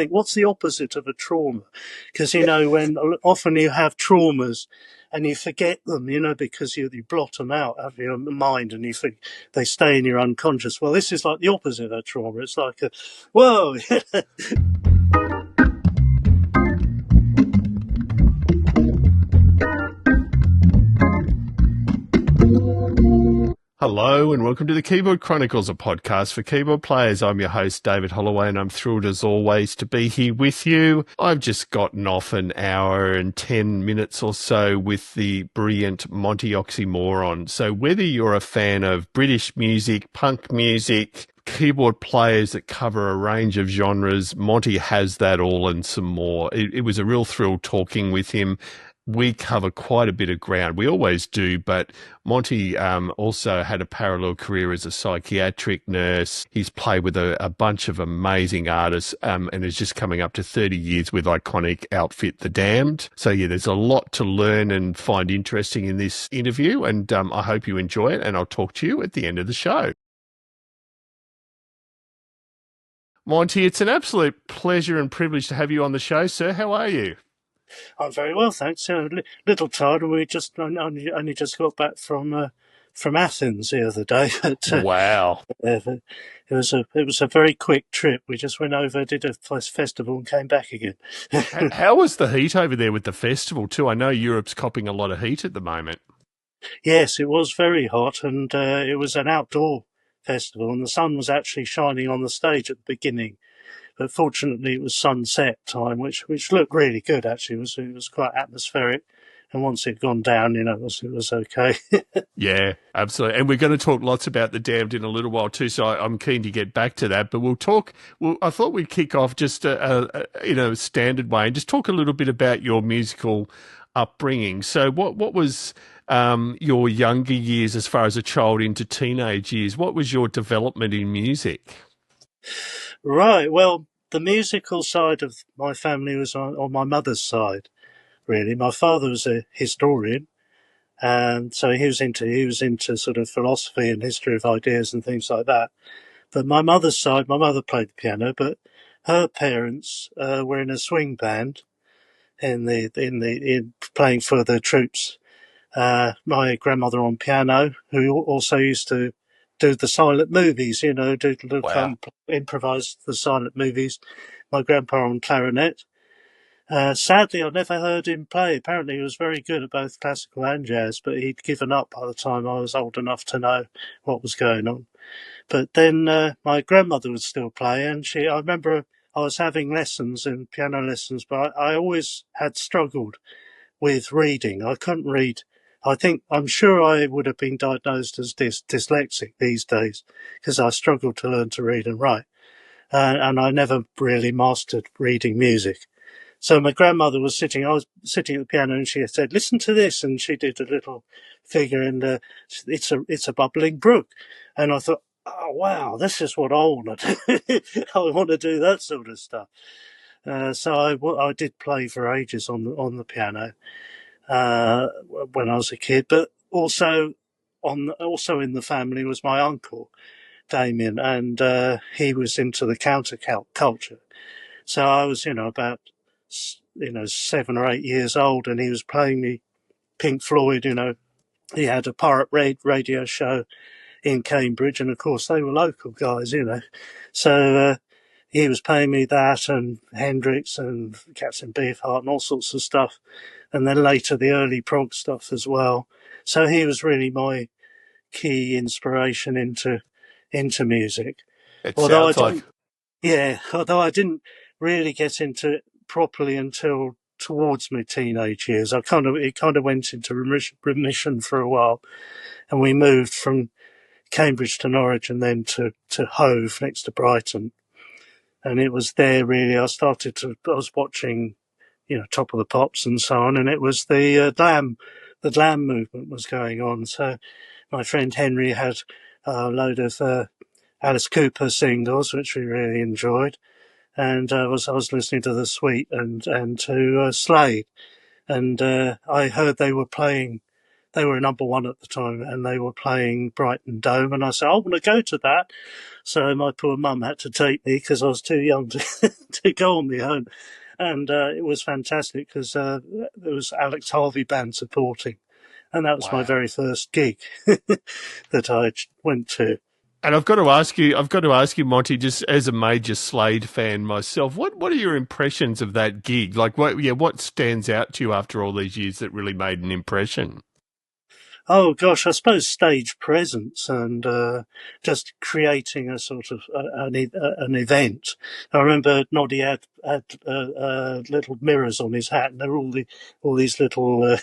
think, what's the opposite of a trauma? Because, when often you have traumas and you forget them, because you blot them out of your mind and they stay in your unconscious. Well, this is like the opposite of a trauma. It's like whoa. Hello and welcome to the Keyboard Chronicles, a podcast for keyboard players. I'm your host, David Holloway, and I'm thrilled as always to be here with you. I've just gotten off an hour and 10 minutes or so with the brilliant Monty Oxymoron. So whether you're a fan of British music, punk music, keyboard players that cover a range of genres, Monty has that all and some more. It was a real thrill talking with him. We cover quite a bit of ground. We always do, but Monty also had a parallel career as a psychiatric nurse. He's played with a bunch of amazing artists and is just coming up to 30 years with iconic outfit The Damned. So, yeah, there's a lot to learn and find interesting in this interview, and I hope you enjoy it, and I'll talk to you at the end of the show. Monty, it's an absolute pleasure and privilege to have you on the show, sir. How are you? I'm very well, thanks. A little tired. We only just got back from Athens the other day. But, wow! It was a very quick trip. We just went over, did a festival, and came back again. How was the heat over there with the festival too? I know Europe's copping a lot of heat at the moment. Yes, it was very hot, and it was an outdoor festival, and the sun was actually shining on the stage at the beginning. But fortunately, it was sunset time, which looked really good. Actually, it was quite atmospheric. And once it had gone down, it was okay. Yeah, absolutely. And we're going to talk lots about The Damned in a little while too. So I'm keen to get back to that. But we'll talk. Well, I thought we'd kick off just in a standard way and just talk a little bit about your musical upbringing. So what was your younger years as far as a child into teenage years? What was your development in music? Right. Well, the musical side of my family was on my mother's side, really. My father was a historian, and so he was into sort of philosophy and history of ideas and things like that. But my mother's side, my mother played the piano, but her parents were in a swing band in playing for the troops. My grandmother on piano, who also used to do the silent movies, improvise the silent movies. My grandpa on clarinet. Sadly, I never heard him play. Apparently, he was very good at both classical and jazz, but he'd given up by the time I was old enough to know what was going on. But then my grandmother would still play, and I remember I was having lessons and piano lessons, but I always had struggled with reading. I couldn't read. I'm sure I would have been diagnosed as dyslexic these days because I struggled to learn to read and write. And I never really mastered reading music. So my grandmother I was sitting at the piano and she said, listen to this. And she did a little figure and it's a bubbling brook. And I thought, oh, wow, this is what I want to do. I want to do that sort of stuff. So I did play for ages on the piano. When I was a kid, but also in the family was my uncle, Damien, and he was into the counterculture. So I was, about 7 or 8 years old, and he was playing me Pink Floyd. He had a pirate radio show in Cambridge, and of course they were local guys, So he was playing me that and Hendrix and Captain Beefheart and all sorts of stuff. And then later the early prog stuff as well. So he was really my key inspiration into music. Although I didn't really get into it properly until towards my teenage years. It kind of went into remission for a while, and we moved from Cambridge to Norwich and then to Hove next to Brighton. And it was there really I was watching Top of the Pops and so on, and it was the glam movement was going on. So my friend Henry had a load of Alice Cooper singles, which we really enjoyed, and I was listening to The Sweet and to Slade, and I heard they were playing they were number one at the time, and they were playing Brighton Dome, and I said, I want to go to that. So my poor mum had to take me because I was too young to go on my own. And it was fantastic because there was Alex Harvey band supporting, and that was my Wow. very first gig that I went to. And I've got to ask you, Monty, just as a major Slade fan myself, what are your impressions of that gig? Like, what stands out to you after all these years that really made an impression? Oh gosh, I suppose stage presence and just creating a sort of an event. I remember Noddy had little mirrors on his hat, and there were all these little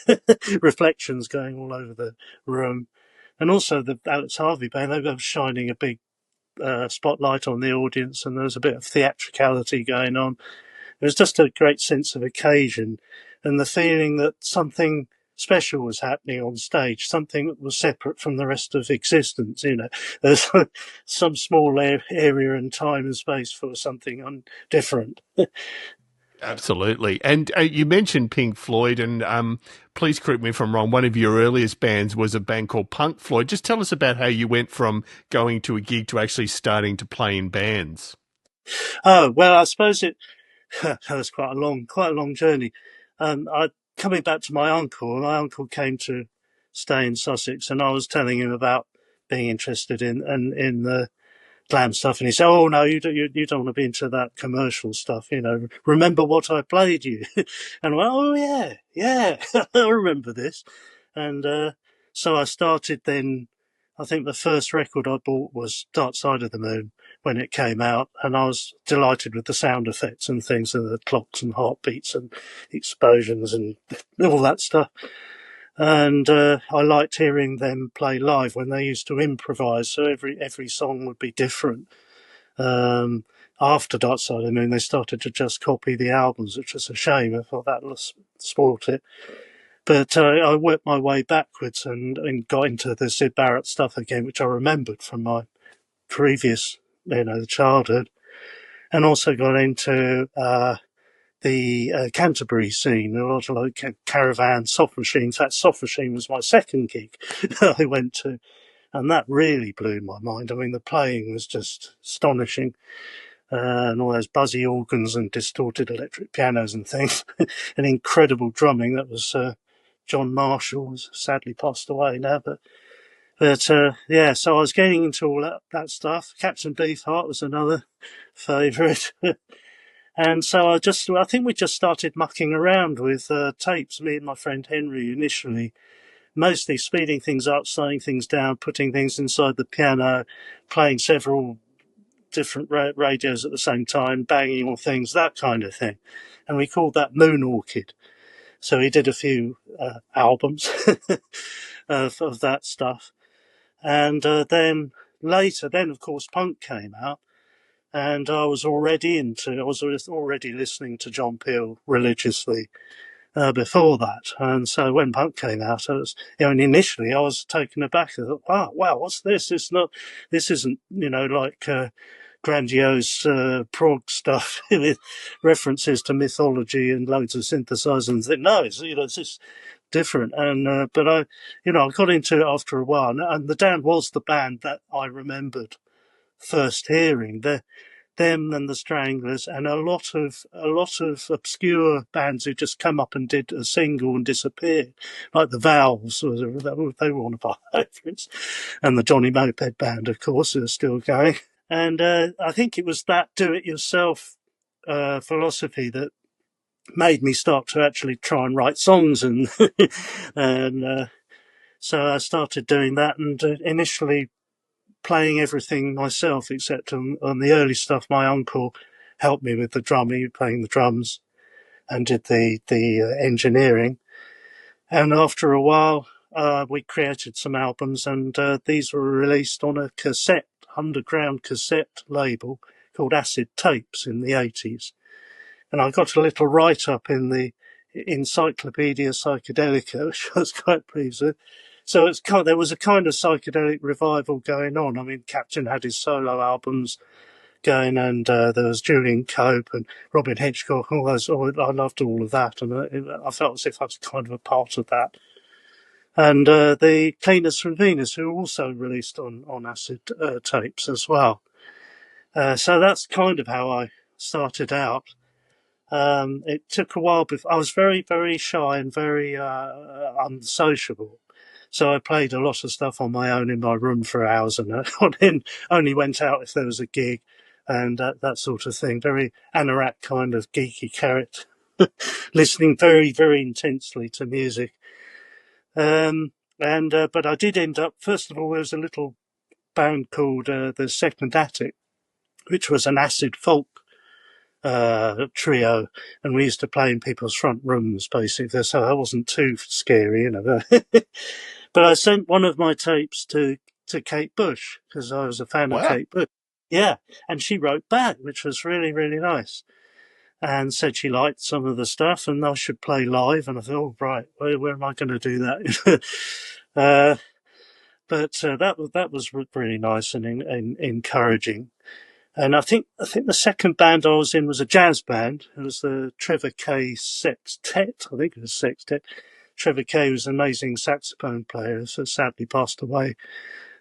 reflections going all over the room. And also the Alex Harvey band, they were shining a big spotlight on the audience, and there was a bit of theatricality going on. It was just a great sense of occasion and the feeling that something special was happening on stage, something that was separate from the rest of existence. There's some small area and time and space for something different. Absolutely. And you mentioned Pink Floyd, and please correct me if I'm wrong, one of your earliest bands was a band called Punk Floyd. Just tell us about how you went from going to a gig to actually starting to play in bands. Oh, well, I suppose it was quite a long journey. Coming back to my uncle came to stay in Sussex, and I was telling him about being interested in the glam stuff, and he said, "Oh no, you don't want to be into that commercial stuff. Remember what I played you." And I went, "Oh yeah, I remember this." And so I started then. I think the first record I bought was Dark Side of the Moon when it came out, and I was delighted with the sound effects and things, and the clocks and heartbeats and explosions and all that stuff. And I liked hearing them play live when they used to improvise. So every song would be different. Um, After Dark Side of the Moon, they started to just copy the albums, which was a shame. I thought that spoilt it. But I worked my way backwards and got into the Syd Barrett stuff again, which I remembered from my previous, childhood, and also got into the Canterbury scene, a lot of like Caravan, Soft Machine. In fact, Soft Machine was my second gig I went to, and that really blew my mind. I mean, the playing was just astonishing, and all those buzzy organs and distorted electric pianos and things, and incredible drumming. That was John Marshall, who's sadly passed away now, but yeah, so I was getting into all that stuff. Captain Beefheart was another favourite. And so I think we just started mucking around with tapes, me and my friend Henry initially, mostly speeding things up, slowing things down, putting things inside the piano, playing several different radios at the same time, banging on things, that kind of thing. And we called that Moon Orchid. So he did a few albums of that stuff. And then later, of course, punk came out. And I was already listening to John Peel religiously before that. And so when punk came out, and initially I was taken aback. I thought, wow, what's this? This isn't, like grandiose prog stuff with references to mythology and loads of synthesizers and things. No, it's just different. And but I got into it after a while, and the Damned was the band that I remembered first hearing. Them and the Stranglers, and a lot of obscure bands who just come up and did a single and disappeared, like the Valves. They were one of our favourites, and the Johnny Moped Band, of course, are still going. And I think it was that do-it-yourself philosophy that made me start to actually try and write songs, and and so I started doing that, and initially playing everything myself, except on the early stuff, my uncle helped me with the drumming, playing the drums, and did the engineering. And after a while, we created some albums, and these were released on a underground cassette label called Acid Tapes in the 80s. And I got a little write-up in the Encyclopedia Psychedelica, which I was quite pleased with. So there was a kind of psychedelic revival going on. I mean, Captain had his solo albums going, and there was Julian Cope and Robin Hitchcock, all those. I loved all of that, and I felt as if I was kind of a part of that. and the Cleaners from Venus, who were also released on acid tapes as well. So that's kind of how I started out. It took a while before. I was very, very shy and very unsociable. So I played a lot of stuff on my own in my room for hours and then only went out if there was a gig and that sort of thing. Very anorak kind of geeky character, listening very, very intensely to music. But I did end up, first of all, there was a little band called the Second Attic, which was an acid folk trio, and we used to play in people's front rooms, basically, so that wasn't too scary, you know. But I sent one of my tapes to Kate Bush, because I was a fan of Wow. Kate Bush. Yeah, and she wrote back, which was really, really nice, and said she liked some of the stuff, and I should play live, and I thought, oh, right, where am I going to do that? But that was really nice and encouraging. And I think the second band I was in was a jazz band. It was the Trevor Kay Sextet. I think it was Sextet. Trevor Kay was an amazing saxophone player, so sadly passed away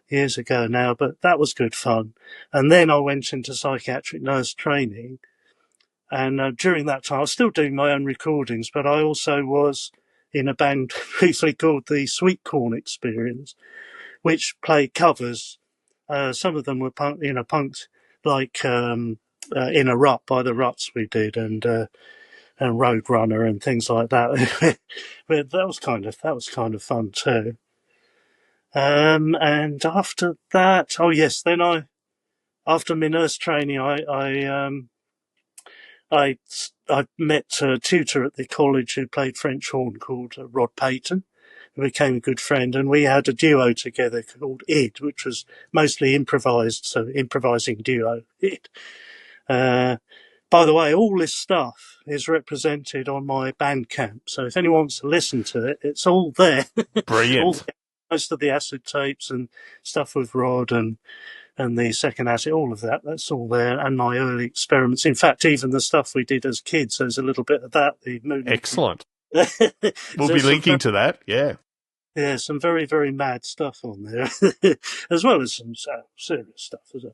years ago now, but that was good fun. And then I went into psychiatric nurse training. And during that time, I was still doing my own recordings, but I also was in a band briefly called the Sweet Corn Experience, which played covers. Some of them were punked like In a Rut by the Ruts we did, and Roadrunner and things like that. But that was kind of fun too. And after that, oh yes, then after my nurse training, I met a tutor at the college who played French horn called Rod Payton. We became a good friend, and we had a duo together called Id, which was mostly improvised, so improvising duo, Id. By the way, all this stuff is represented on my Bandcamp, so if anyone wants to listen to it, it's all there. Brilliant. Most of the acid tapes and stuff with Rod and the second acid, all of that's all there, and my early experiments. In fact, even the stuff we did as kids, there's a little bit of that. The movement. Excellent. We'll be linking to that, yeah. Yeah, some very, very mad stuff on there, as well as some serious stuff as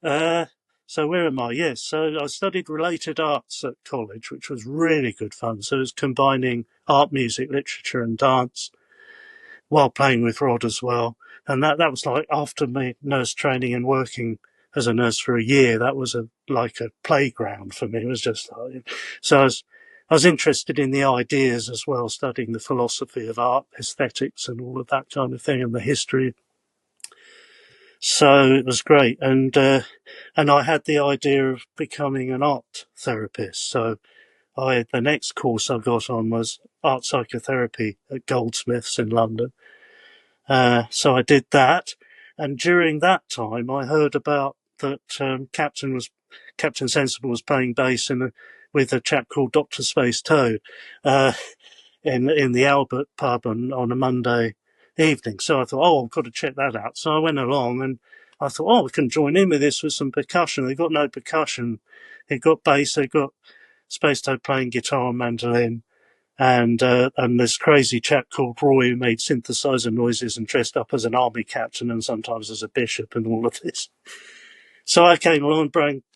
well. So where am I? Yes, so I studied related arts at college, which was really good fun. So it was combining art, music, literature and dance while playing with Rod as well. And that was like after my nurse training and working as a nurse for a year, that was like a playground for me. It was just so I was interested in the ideas as well, studying the philosophy of art, aesthetics and all of that kind of thing and the history. So it was great. And I had the idea of becoming an art therapist. So the next course I got on was art psychotherapy at Goldsmiths in London. So I did that. And during that time, I heard about that Captain Sensible was playing bass with a chap called Dr. Spacetoad in the Albert pub on a Monday evening. So I thought, oh, I've got to check that out. So I went along and I thought, oh, we can join in with this with some percussion. They got no percussion. It got bass. They got Spacetoad playing guitar and mandolin. And this crazy chap called Roy who made synthesizer noises and dressed up as an army captain and sometimes as a bishop and all of this. So I came along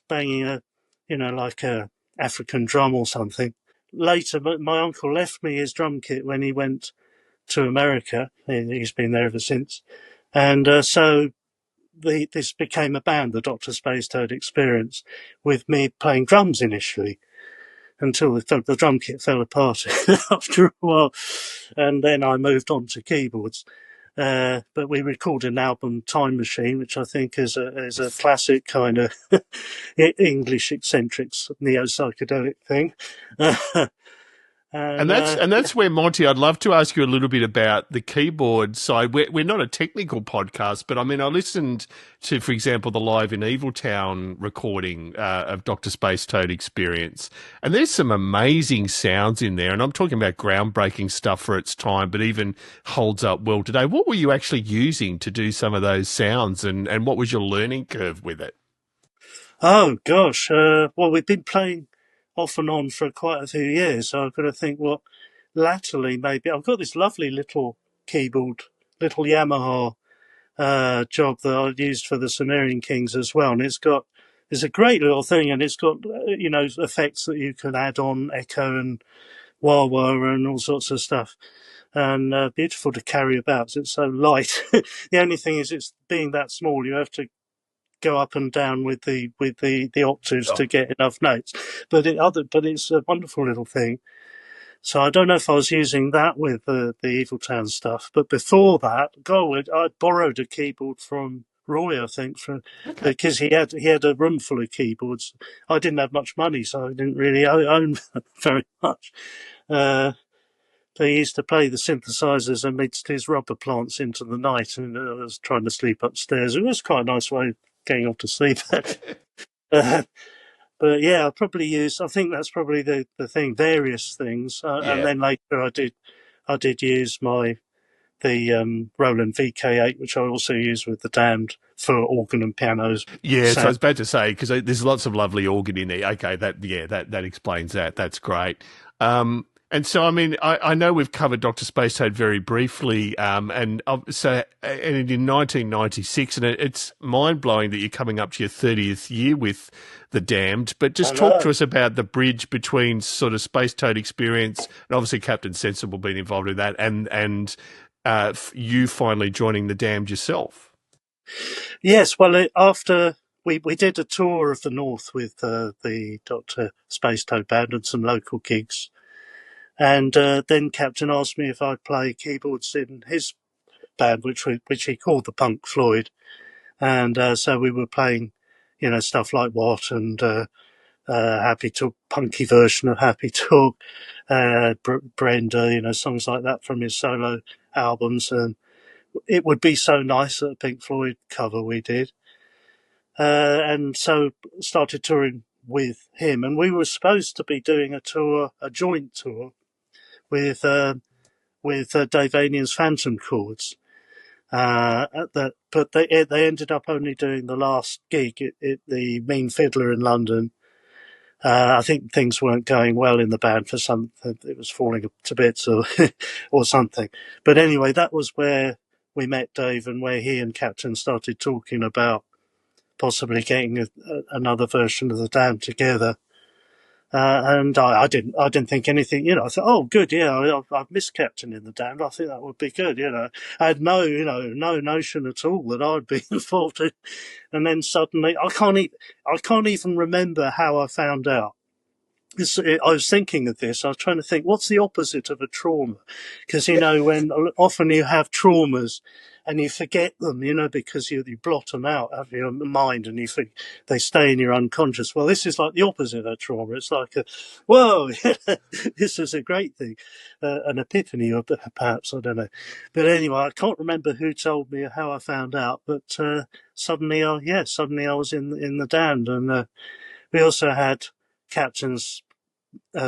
banging like a African drum or something. Later, my uncle left me his drum kit when he went to America. He's been there ever since. And so this became a band, the Dr. Spacetoad Experience, with me playing drums initially until the drum kit fell apart after a while. And then I moved on to keyboards. But we recorded an album, Time Machine, which I think is a classic kind of English eccentrics, neo-psychedelic thing. And that's where, Monty, I'd love to ask you a little bit about the keyboard side. We're not a technical podcast, but I mean, I listened to, for example, the Live in Eviltown recording of Dr. Spacetoad Experience, and there's some amazing sounds in there, and I'm talking about groundbreaking stuff for its time, but even holds up well today. What were you actually using to do some of those sounds, and what was your learning curve with it? Oh, gosh. Well, we've been playing off and on for quite a few years, so I've got to think what latterly, maybe I've got this lovely little keyboard, little Yamaha job that I used for the Sumerian Kings as well, and it's a great little thing, and it's got effects that you can add on, echo and wah wah and all sorts of stuff, and beautiful to carry about. It's so light. The only thing is, it's being that small, you have to go up and down with the octaves to get enough notes. But it's a wonderful little thing. So I don't know if I was using that with the Evil Town stuff, but before that, I borrowed a keyboard from Roy, I think, because he had a room full of keyboards. I didn't have much money, so I didn't really own very much. But he used to play the synthesizers amidst his rubber plants into the night, and I was trying to sleep upstairs. It was quite a nice way of getting off to sleep. But yeah, I think that's probably the thing, various things. And then later I did use the Roland VK8, which I also use with the Damned for organ and pianos. Yeah, so I was about to say, because there's lots of lovely organ in there. Okay, that explains that. That's great. And so, I mean, I know we've covered Dr. Spacetoad very briefly, and in 1996, and it's mind-blowing that you're coming up to your 30th year with The Damned, but just talk to us about the bridge between sort of Spacetoad experience, and obviously Captain Sensible being involved in that, and you finally joining The Damned yourself. Yes, well, after we did a tour of the North with the Dr. Spacetoad band and some local gigs. And then Captain asked me if I'd play keyboards in his band, which he called the Punk Floyd. And so we were playing, stuff like What and Happy Talk, punky version of Happy Talk, Brenda, songs like that from his solo albums. And it would be so nice at a Pink Floyd cover we did. And so started touring with him. And we were supposed to be doing a joint tour with Dave Anian's Phantom Chords. But they ended up only doing the last gig at the Mean Fiddler in London. I think things weren't going well in the band for something. It was falling to bits or something. But anyway, that was where we met Dave and where he and Captain started talking about possibly getting another version of the Damned together. And I didn't think anything, I thought, oh, good, yeah, I've missed Captain in the Damned. I think that would be good, I had no notion at all that I'd be involved in. And then suddenly, I can't even remember how I found out. I was thinking of this. I was trying to think, what's the opposite of a trauma? Because, when often you have traumas and you forget them, because you blot them out of your mind and they stay in your unconscious. Well, this is like the opposite of trauma. It's like, whoa, this is a great thing. An epiphany, or perhaps, I don't know. But anyway, I can't remember who told me or how I found out, but suddenly I was in the Damned. And we also had Captain's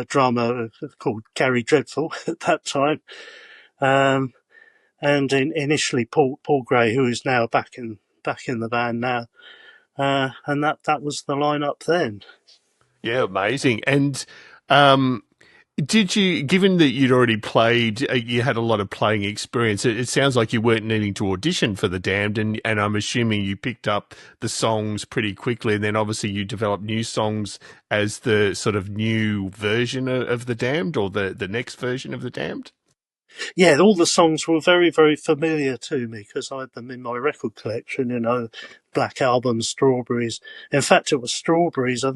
drummer called Gary Dreadful at that time, and initially Paul Gray, who is now back in the band now, and that was the lineup then. Yeah, amazing. And did you, given that you'd already played, you had a lot of playing experience, it sounds like you weren't needing to audition for The Damned, and I'm assuming you picked up the songs pretty quickly, and then obviously you developed new songs as the sort of new version of The Damned, or the next version of The Damned? Yeah, all the songs were very, very familiar to me because I had them in my record collection, Black Album, Strawberries. In fact, it was Strawberries. I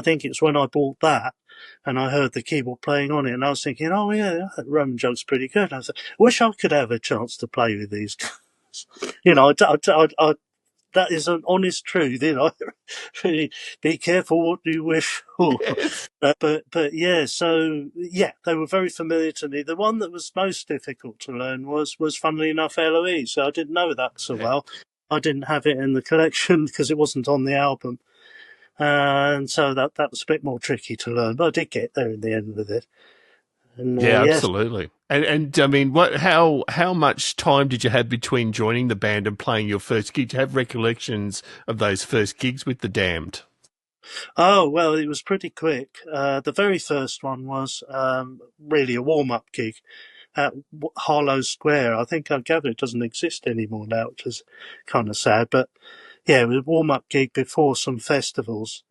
think it's when I bought that and I heard the keyboard playing on it, and I was thinking, oh yeah, that Roman joke's pretty good. I thought, I wish I could have a chance to play with these guys. That is an honest truth, Really, be careful what you wish for. Yes. But yeah, so yeah, they were very familiar to me. The one that was most difficult to learn was funnily enough Eloise. So I didn't know that so well. I didn't have it in the collection because it wasn't on the album. And so that was a bit more tricky to learn, but I did get there in the end with it. And, Yeah, yes. absolutely. And I mean, how much time did you have between joining the band and playing your first gig? Do you have recollections of those first gigs with The Damned? Oh, well, it was pretty quick. The very first one was really a warm-up gig at Harlow Square. I think I gather it doesn't exist anymore now, which is kind of sad. But yeah, it was a warm-up gig before some festivals.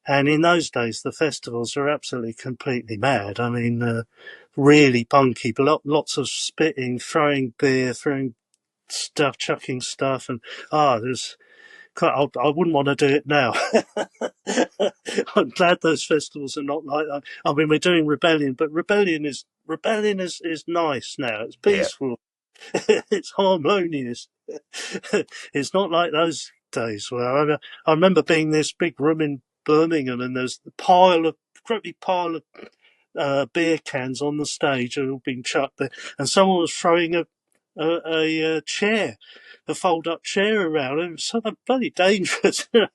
And in those days, the festivals were absolutely completely mad. I mean, really punky, but lots of spitting, throwing beer, throwing stuff, chucking stuff. And there's I wouldn't want to do it now. I'm glad those festivals are not like that. I mean, we're doing Rebellion, but Rebellion is nice now. It's Yeah. peaceful. It's harmonious. It's not like those days where I remember being in this big room in Birmingham, and there's a great big pile of beer cans on the stage had all been chucked there, and someone was throwing a chair, a fold-up chair around. It was so bloody dangerous, and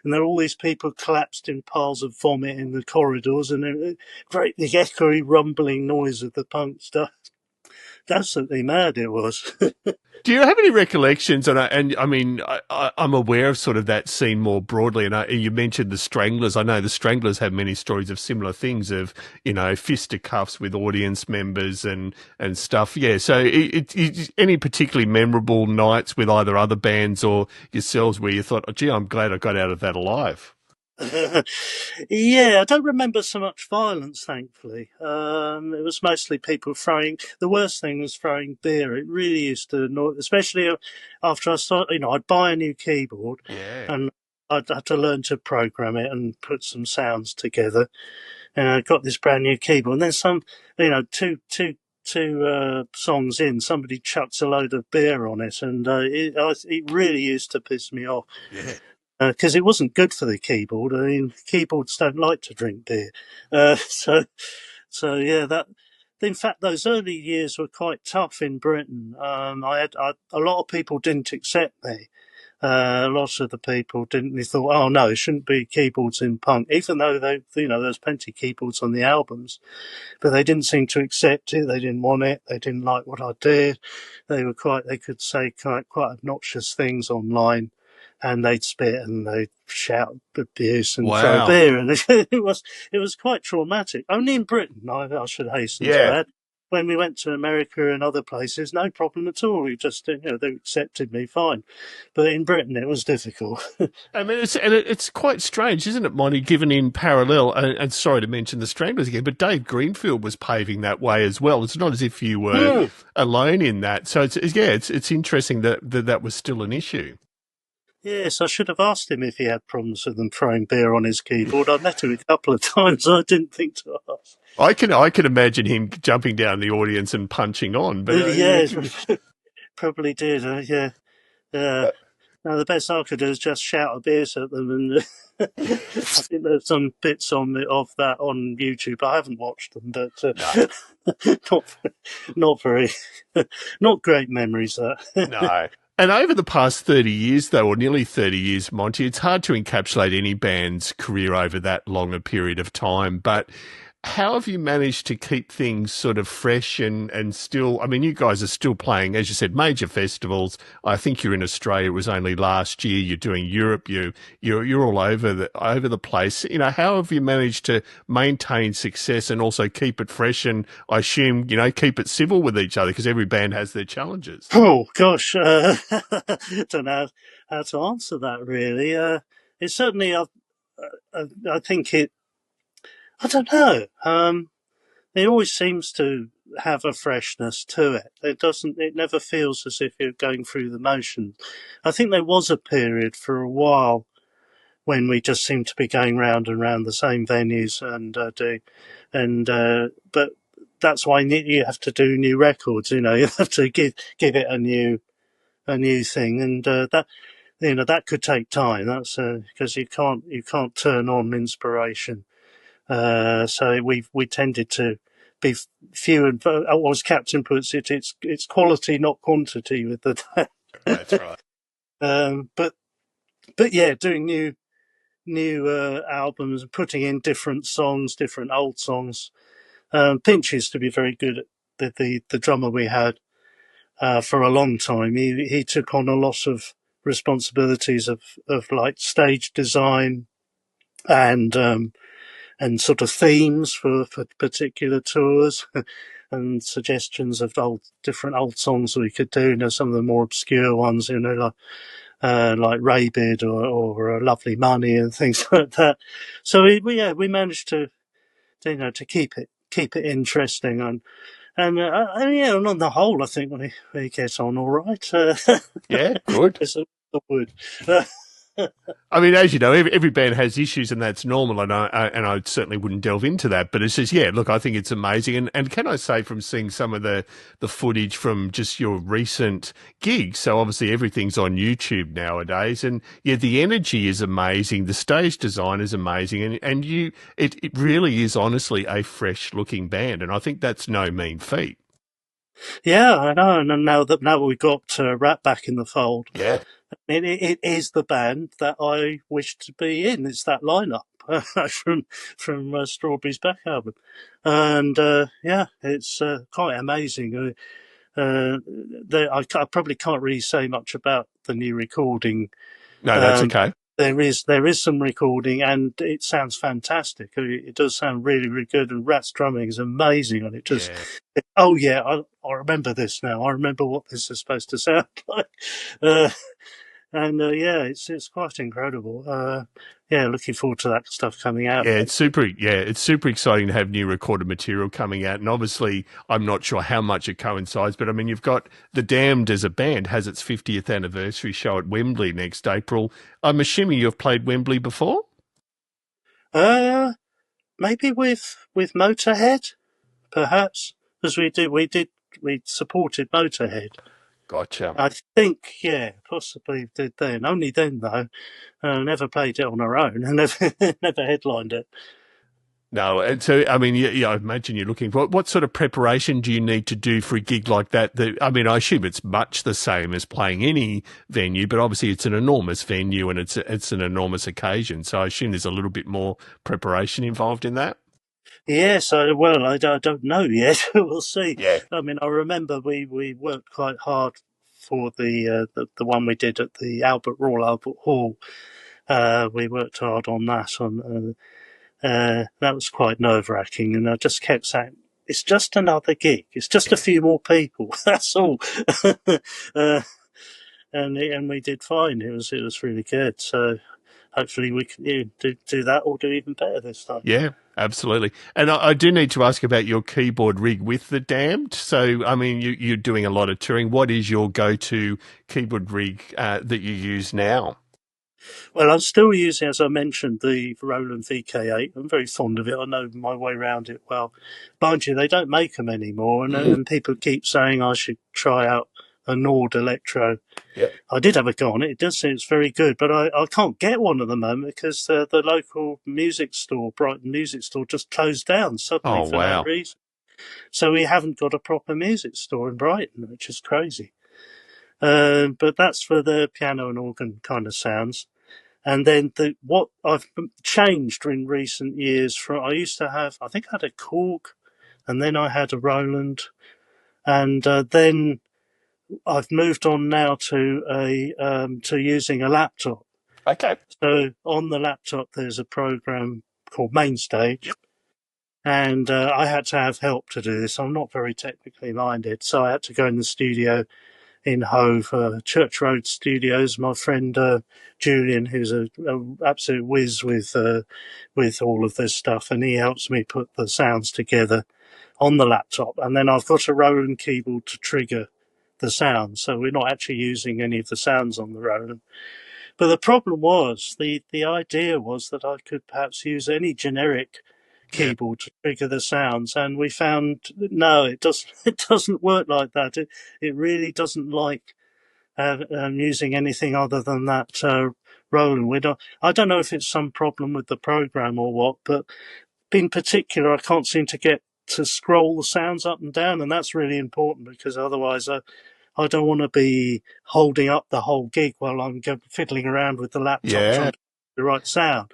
there were all these people collapsed in piles of vomit in the corridors, and a great big echoey, rumbling noise of the punk stuff. Absolutely mad it was. Do you have any recollections? And I mean, I'm aware of sort of that scene more broadly. And you mentioned the Stranglers. I know the Stranglers have many stories of similar things, of fisticuffs with audience members and stuff. Yeah. So, any particularly memorable nights with either other bands or yourselves where you thought, "Oh, gee, I'm glad I got out of that alive." Yeah, I don't remember so much violence, thankfully. It was mostly people throwing. The worst thing was throwing beer. It really used to annoy, especially after I started. I'd buy a new keyboard, Yeah. and I'd have to learn to program it and put some sounds together. And I got this brand new keyboard, and then two songs in, somebody chucks a load of beer on it, and it really used to piss me off. Yeah. Because it wasn't good for the keyboard. I mean, keyboards don't like to drink beer. So yeah, that. In fact, those early years were quite tough in Britain. A lot of people didn't accept me. A lot of the people didn't. They thought, "Oh no, it shouldn't be keyboards in punk," even though there's plenty of keyboards on the albums, but they didn't seem to accept it. They didn't want it. They didn't like what I did. They could say quite obnoxious things online, and they'd spit and they'd shout abuse and throw Wow. beer, and it was quite traumatic. Only in Britain, I should hasten to Yeah. add. When we went to America and other places, no problem at all. We just, they accepted me fine. But in Britain, it was difficult. I mean, it's quite strange, isn't it, Monty? Given in parallel, and sorry to mention the Stranglers again, but Dave Greenfield was paving that way as well. It's not as if you were alone in that. So it's interesting that was still an issue. Yes, I should have asked him if he had problems with them throwing beer on his keyboard. I met him a couple of times. I didn't think to ask. I can imagine him jumping down the audience and punching on, but Yeah, probably did. Yeah. No, the best I could do is just shout abuse at them, and I think there's some bits of that on YouTube. I haven't watched them, but not not very, not great memories. That no. And over the past 30 years, though, or nearly 30 years, Monty, it's hard to encapsulate any band's career over that long a period of time. But how have you managed to keep things sort of fresh and still? I mean, you guys are still playing, as you said, major festivals. I think you're in Australia. It was only last year. You're doing Europe. You're all over the place. How have you managed to maintain success and also keep it fresh? And I assume keep it civil with each other, because every band has their challenges. Oh gosh, don't know how to answer that really. It's certainly, I think it. I don't know. It always seems to have a freshness to it. It doesn't. It never feels as if you're going through the motions. I think there was a period for a while when we just seemed to be going round and round the same venues and doing, but that's why you have to do new records. You have to give it a new thing, and that could take time. That's because you can't turn on inspiration. So we tended to be few and as Captain puts it, it's quality not quantity with the day. That's right. But yeah, doing new albums and putting in different songs, different old songs. Pinch used to be very good at the drummer we had for a long time. He took on a lot of responsibilities of like stage design, and sort of themes for particular tours. And suggestions of different old songs we could do. You know, some of the more obscure ones, you know, like Rabid or Lovely Money and things like that. So we managed to keep it interesting and on the whole, I think we get on all right. Yeah, good. It's a wood. I mean, as you know, every band has issues, and that's normal. And I certainly wouldn't delve into that. But it's just, yeah, look, I think it's amazing. And can I say, from seeing some of the footage from just your recent gigs, so obviously everything's on YouTube nowadays, and yeah, the energy is amazing, the stage design is amazing, and it really is honestly a fresh looking band, and I think that's no mean feat. Yeah, I know. And now we've got Rat back in the fold, Yeah. it is the band that I wish to be in. It's that lineup from Strawberry's back album, and yeah, it's quite amazing. I probably can't really say much about the new recording. No, that's Um, okay. there is some recording, and it sounds fantastic. It does sound really, really good, and Rat's drumming is amazing, and it just Yeah. oh yeah, I remember this now. I remember what this is supposed to sound like. Uh, and yeah, it's quite incredible. Yeah, looking forward to that stuff coming out. Yeah, it's super. Yeah, it's super exciting to have new recorded material coming out, and obviously, I'm not sure how much it coincides, but I mean, you've got The Damned as a band has its 50th anniversary show at Wembley next April. I'm assuming you've played Wembley before. Uh, Maybe with Motörhead, perhaps, because we supported Motörhead. Gotcha. I think, yeah, possibly did then. Only then, though. Never played it on our own, and never headlined it. No, and so I mean, yeah, I imagine you're looking for what sort of preparation do you need to do for a gig like that? I mean, I assume it's much the same as playing any venue, but obviously it's an enormous venue and it's an enormous occasion. So I assume there's a little bit more preparation involved in that. Yes, I don't know yet. We'll see. Yeah. I mean, I remember we worked quite hard for the one we did at the Royal Albert Hall. We worked hard on that. That was quite nerve wracking, and I just kept saying, "It's just another gig. It's just a few more people. That's all." uh, and we did fine. It was really good. So hopefully we can do that or do even better this time. Yeah, absolutely. And I do need to ask about your keyboard rig with the Damned. So, I mean, you're doing a lot of touring. What is your go-to keyboard rig that you use now? Well, I'm still using, as I mentioned, the Roland VK8. I'm very fond of it. I know my way around it well. Mind you, they don't make them anymore, and people keep saying I should try out a Nord Electro. Yeah. I did have a go on it. It does seem it's very good, but I can't get one at the moment because the local music store, Brighton music store, just closed down suddenly Oh, for no wow. reason. So we haven't got a proper music store in Brighton, which is crazy. But that's for the piano and organ kind of sounds. And then what I've changed in recent years from I used to have, I think I had a Korg, and then I had a Roland, and then I've moved on now to using a laptop. Okay. So on the laptop, there's a program called MainStage, and I had to have help to do this. I'm not very technically minded, so I had to go in the studio in Hove, Church Road Studios. My friend Julian, who's a absolute whiz with all of this stuff, and he helps me put the sounds together on the laptop. And then I've got a Roland keyboard to trigger the sound, so we're not actually using any of the sounds on the Roland. But the problem was the idea was that I could perhaps use any generic Yeah. keyboard to trigger the sounds, and we found no, it doesn't. It doesn't work like that. It really doesn't like using anything other than that Roland. I don't know if it's some problem with the program or what, but in particular, I can't seem to get to scroll the sounds up and down, and that's really important because otherwise I don't want to be holding up the whole gig while I'm fiddling around with the laptop trying Yeah. to get the right sound.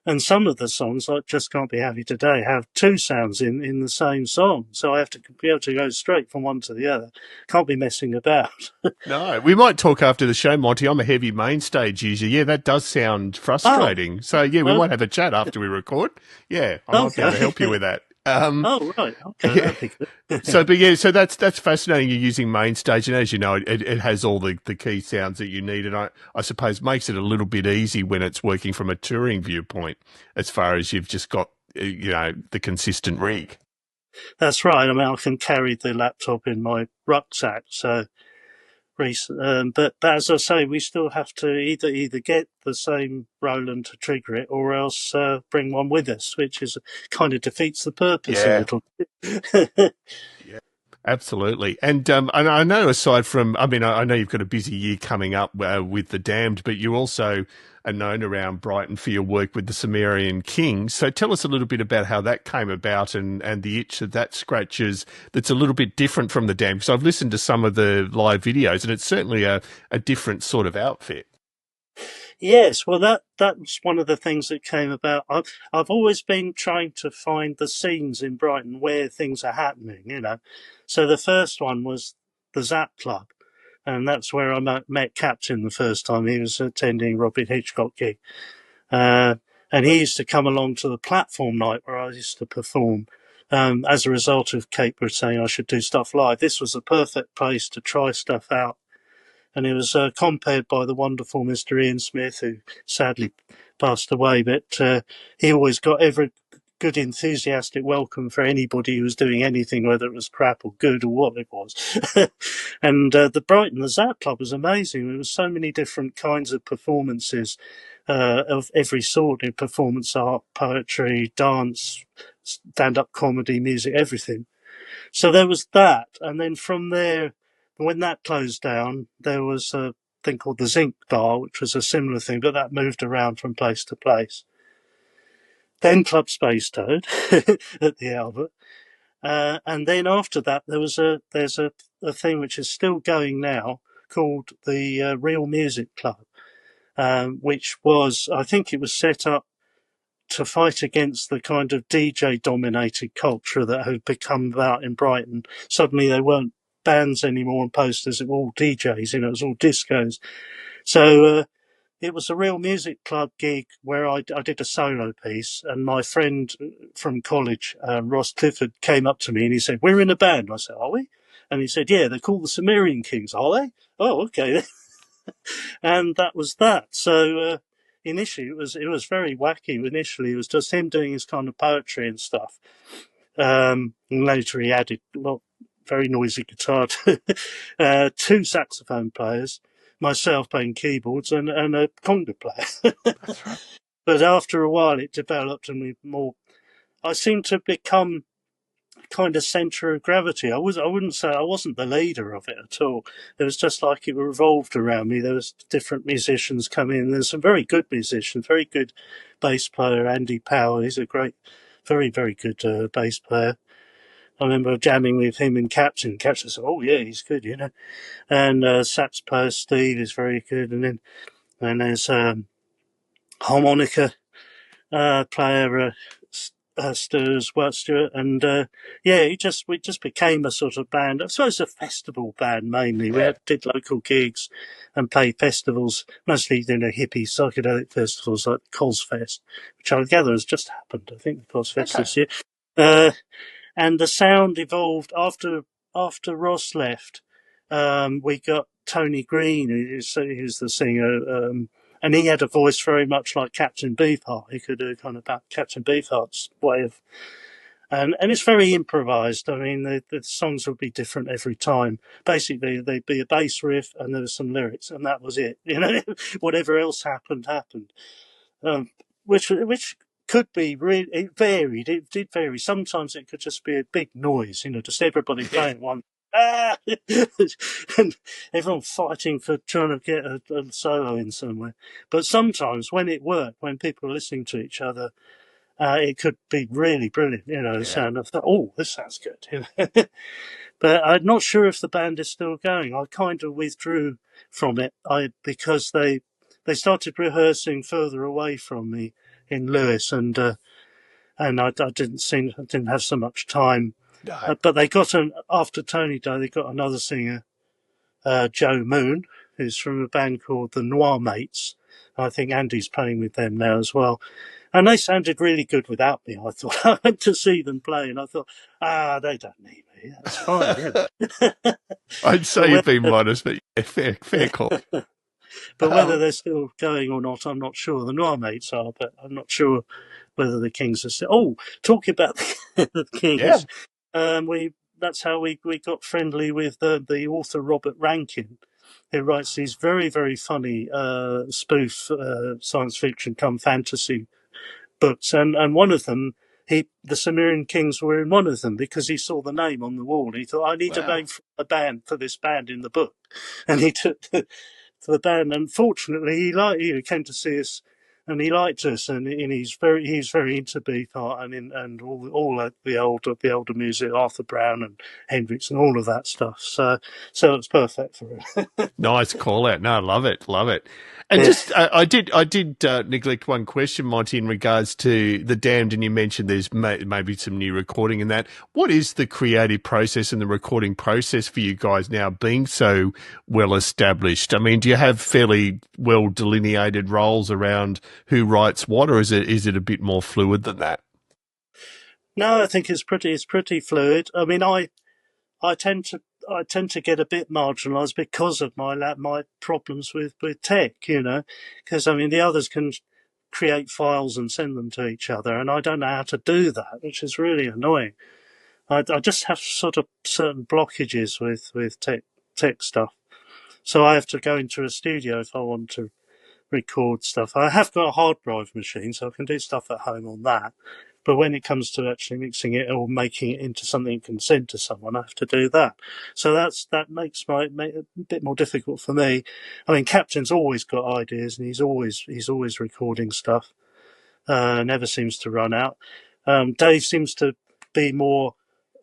And some of the songs, like Just Can't Be Happy Today, have two sounds in the same song. So I have to be able to go straight from one to the other. Can't be messing about. No, we might talk after the show, Monty. I'm a heavy MainStage user. Yeah, that does sound Oh, frustrating. So, yeah, we might have a chat after we record. Yeah, I might be able to help you okay. with that. Oh, right. Okay, Yeah. that'd be good. So, but yeah, so that's fascinating. You're using MainStage, and as you know, it has all the key sounds that you need, and I suppose makes it a little bit easy when it's working from a touring viewpoint, as far as you've just got the consistent rig. That's right. I mean, I can carry the laptop in my rucksack. So, but as I say, we still have to either get the same Roland to trigger it, or else bring one with us, which is kind of defeats the purpose a Yeah. little. Yeah. Absolutely. And I know aside from, I mean, I know you've got a busy year coming up with The Damned, but you also are known around Brighton for your work with the Sumerian Kings. So tell us a little bit about how that came about and the itch that scratches that's a little bit different from The Damned. Because I've listened to some of the live videos and it's certainly a different sort of outfit. Yes, well, that's one of the things that came about. I've always been trying to find the scenes in Brighton where things are happening, you know. So the first one was the Zap Club, and that's where I met Captain the first time. He was attending Robin Hitchcock gig, uh, and he used to come along to the platform night where I used to perform. As a result of Kate was saying I should do stuff live, this was the perfect place to try stuff out, and it was compared by the wonderful Mr. Ian Smith, who sadly passed away. But he always got every good, enthusiastic welcome for anybody who was doing anything, whether it was crap or good or what it was. And the Zap Club was amazing. There was so many different kinds of performances of every sort, in performance art, poetry, dance, stand-up comedy, music, everything. So there was that, and then from there, when that closed down, there was a thing called the Zinc Bar, which was a similar thing, but that moved around from place to place. Then Club Spacetoad at the Albert, and then after that, there's a thing which is still going now called the Real Music Club, which was, I think it was set up to fight against the kind of DJ dominated culture that had become about in Brighton. Suddenly they weren't bands anymore and posters, it were all DJs, you know, it was all discos. So it was a Real Music Club gig where I did a solo piece, and my friend from college, Ross Clifford, came up to me and he said, "We're in a band." I said, "Are we?" And he said, "Yeah, they're called the Sumerian Kings." "Are they?" "Oh, okay." And that was that. So initially, it was very wacky. Initially, it was just him doing his kind of poetry and stuff. And later, he added very noisy guitar, two saxophone players, myself playing keyboards, and a conga player. That's right. But after a while, it developed, and we more. I seemed to become kind of centre of gravity. I wouldn't say I wasn't the leader of it at all. It was just like it revolved around me. There was different musicians coming in. There's some very good musicians, very good bass player, Andy Powell. He's a great, very, very good bass player. I remember jamming with him and Captain. Captain said, "Oh yeah, he's good, you know." And sax player Steve is very good. And there's harmonica player Stuart, and yeah, we just became a sort of band. I suppose a festival band mainly. Yeah. Did local gigs and played festivals, mostly hippie psychedelic festivals like Cosfest, which I gather has just happened. I think the Cosfest Okay. this year. Uh, and the sound evolved after Ross left. We got Tony Green, who's the singer. And he had a voice very much like Captain Beefheart. He could do kind of about Captain Beefheart's way of, and it's very improvised. I mean, the songs would be different every time. Basically, they'd be a bass riff and there was some lyrics, and that was it. You know, whatever else happened. Um, which could be really, it varied. It did vary. Sometimes it could just be a big noise. You know, just everybody playing one. Ah! And everyone fighting for trying to get a solo in somewhere. But sometimes when it worked, when people were listening to each other, it could be really brilliant. You know, the Yeah. sound of, "Oh, this sounds good." You know? But I'm not sure if the band is still going. I kind of withdrew from it because they started rehearsing further away from me in Lewis, and I didn't have so much time. No. But they got after Tony Day, they got another singer, Joe Moon, who's from a band called the Noir Mates. I think Andy's playing with them now as well. And they sounded really good without me, I thought. I went to see them play and I thought, they don't need me. That's fine, yeah. I'd say you've been modest, but yeah, fair call. But whether they're still going or not, I'm not sure. The Noir Mates are, but I'm not sure whether the Kings are still. Oh, talking about the Kings, that's how we got friendly with the author Robert Rankin, who writes these very, very funny spoof science fiction come fantasy books, and one of them, the Sumerian Kings were in one of them because he saw the name on the wall. And he thought, I need a name for a band for this band in the book, and he took to the band. And fortunately, he came to see us, and he liked us, and he's very into Beefheart and all the older music, Arthur Brown and Hendrix and all of that stuff. So it's perfect for him. Nice call out. No, I love it. Love it. And just, I did neglect one question, Monty, in regards to The Damned, and you mentioned there's maybe some new recording in that. What is the creative process and the recording process for you guys now being so well established? I mean, do you have fairly well delineated roles around who writes what, or is it a bit more fluid than that? No, I think it's pretty fluid. I mean, I tend to get a bit marginalised because of my problems with tech, because I mean the others can create files and send them to each other, and I don't know how to do that, which is really annoying. I just have sort of certain blockages with tech stuff, so I have to go into a studio if I want to record stuff. I have got a hard drive machine, so I can do stuff at home on that. But when it comes to actually mixing it or making it into something you can send to someone, I have to do that. So that makes it a bit more difficult for me. I mean, Captain's always got ideas, and he's always recording stuff. Never seems to run out. Dave seems to be more.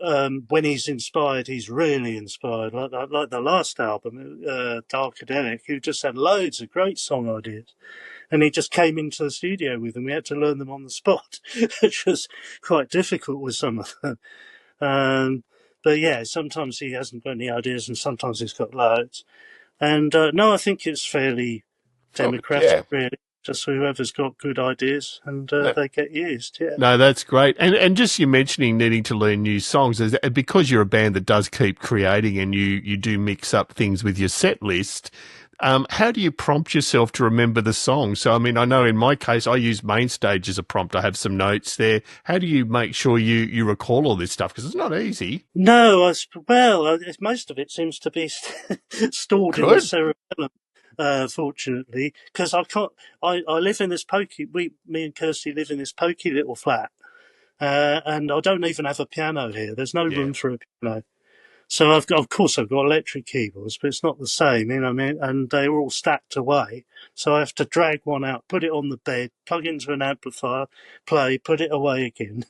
When he's inspired, he's really inspired. Like the last album, Darkadelic, who just had loads of great song ideas. And he just came into the studio with them. We had to learn them on the spot, which was quite difficult with some of them. But yeah, sometimes he hasn't got any ideas, and sometimes he's got loads. And no, I think it's fairly democratic, really. Just whoever's got good ideas, and they get used. Yeah. No, that's great. And just you mentioning needing to learn new songs, because you're a band that does keep creating and you do mix up things with your set list. How do you prompt yourself to remember the song? So, I mean, I know in my case, I use MainStage as a prompt. I have some notes there. How do you make sure you recall all this stuff? Because it's not easy. No, most of it seems to be stored in the cerebellum, fortunately, because I can't. I live in this me and Kirsty live in this pokey little flat, and I don't even have a piano here. There's no room for a piano. So of course I've got electric keyboards, but it's not the same, you know what I mean? And they were all stacked away. So I have to drag one out, put it on the bed, plug into an amplifier, play, put it away again.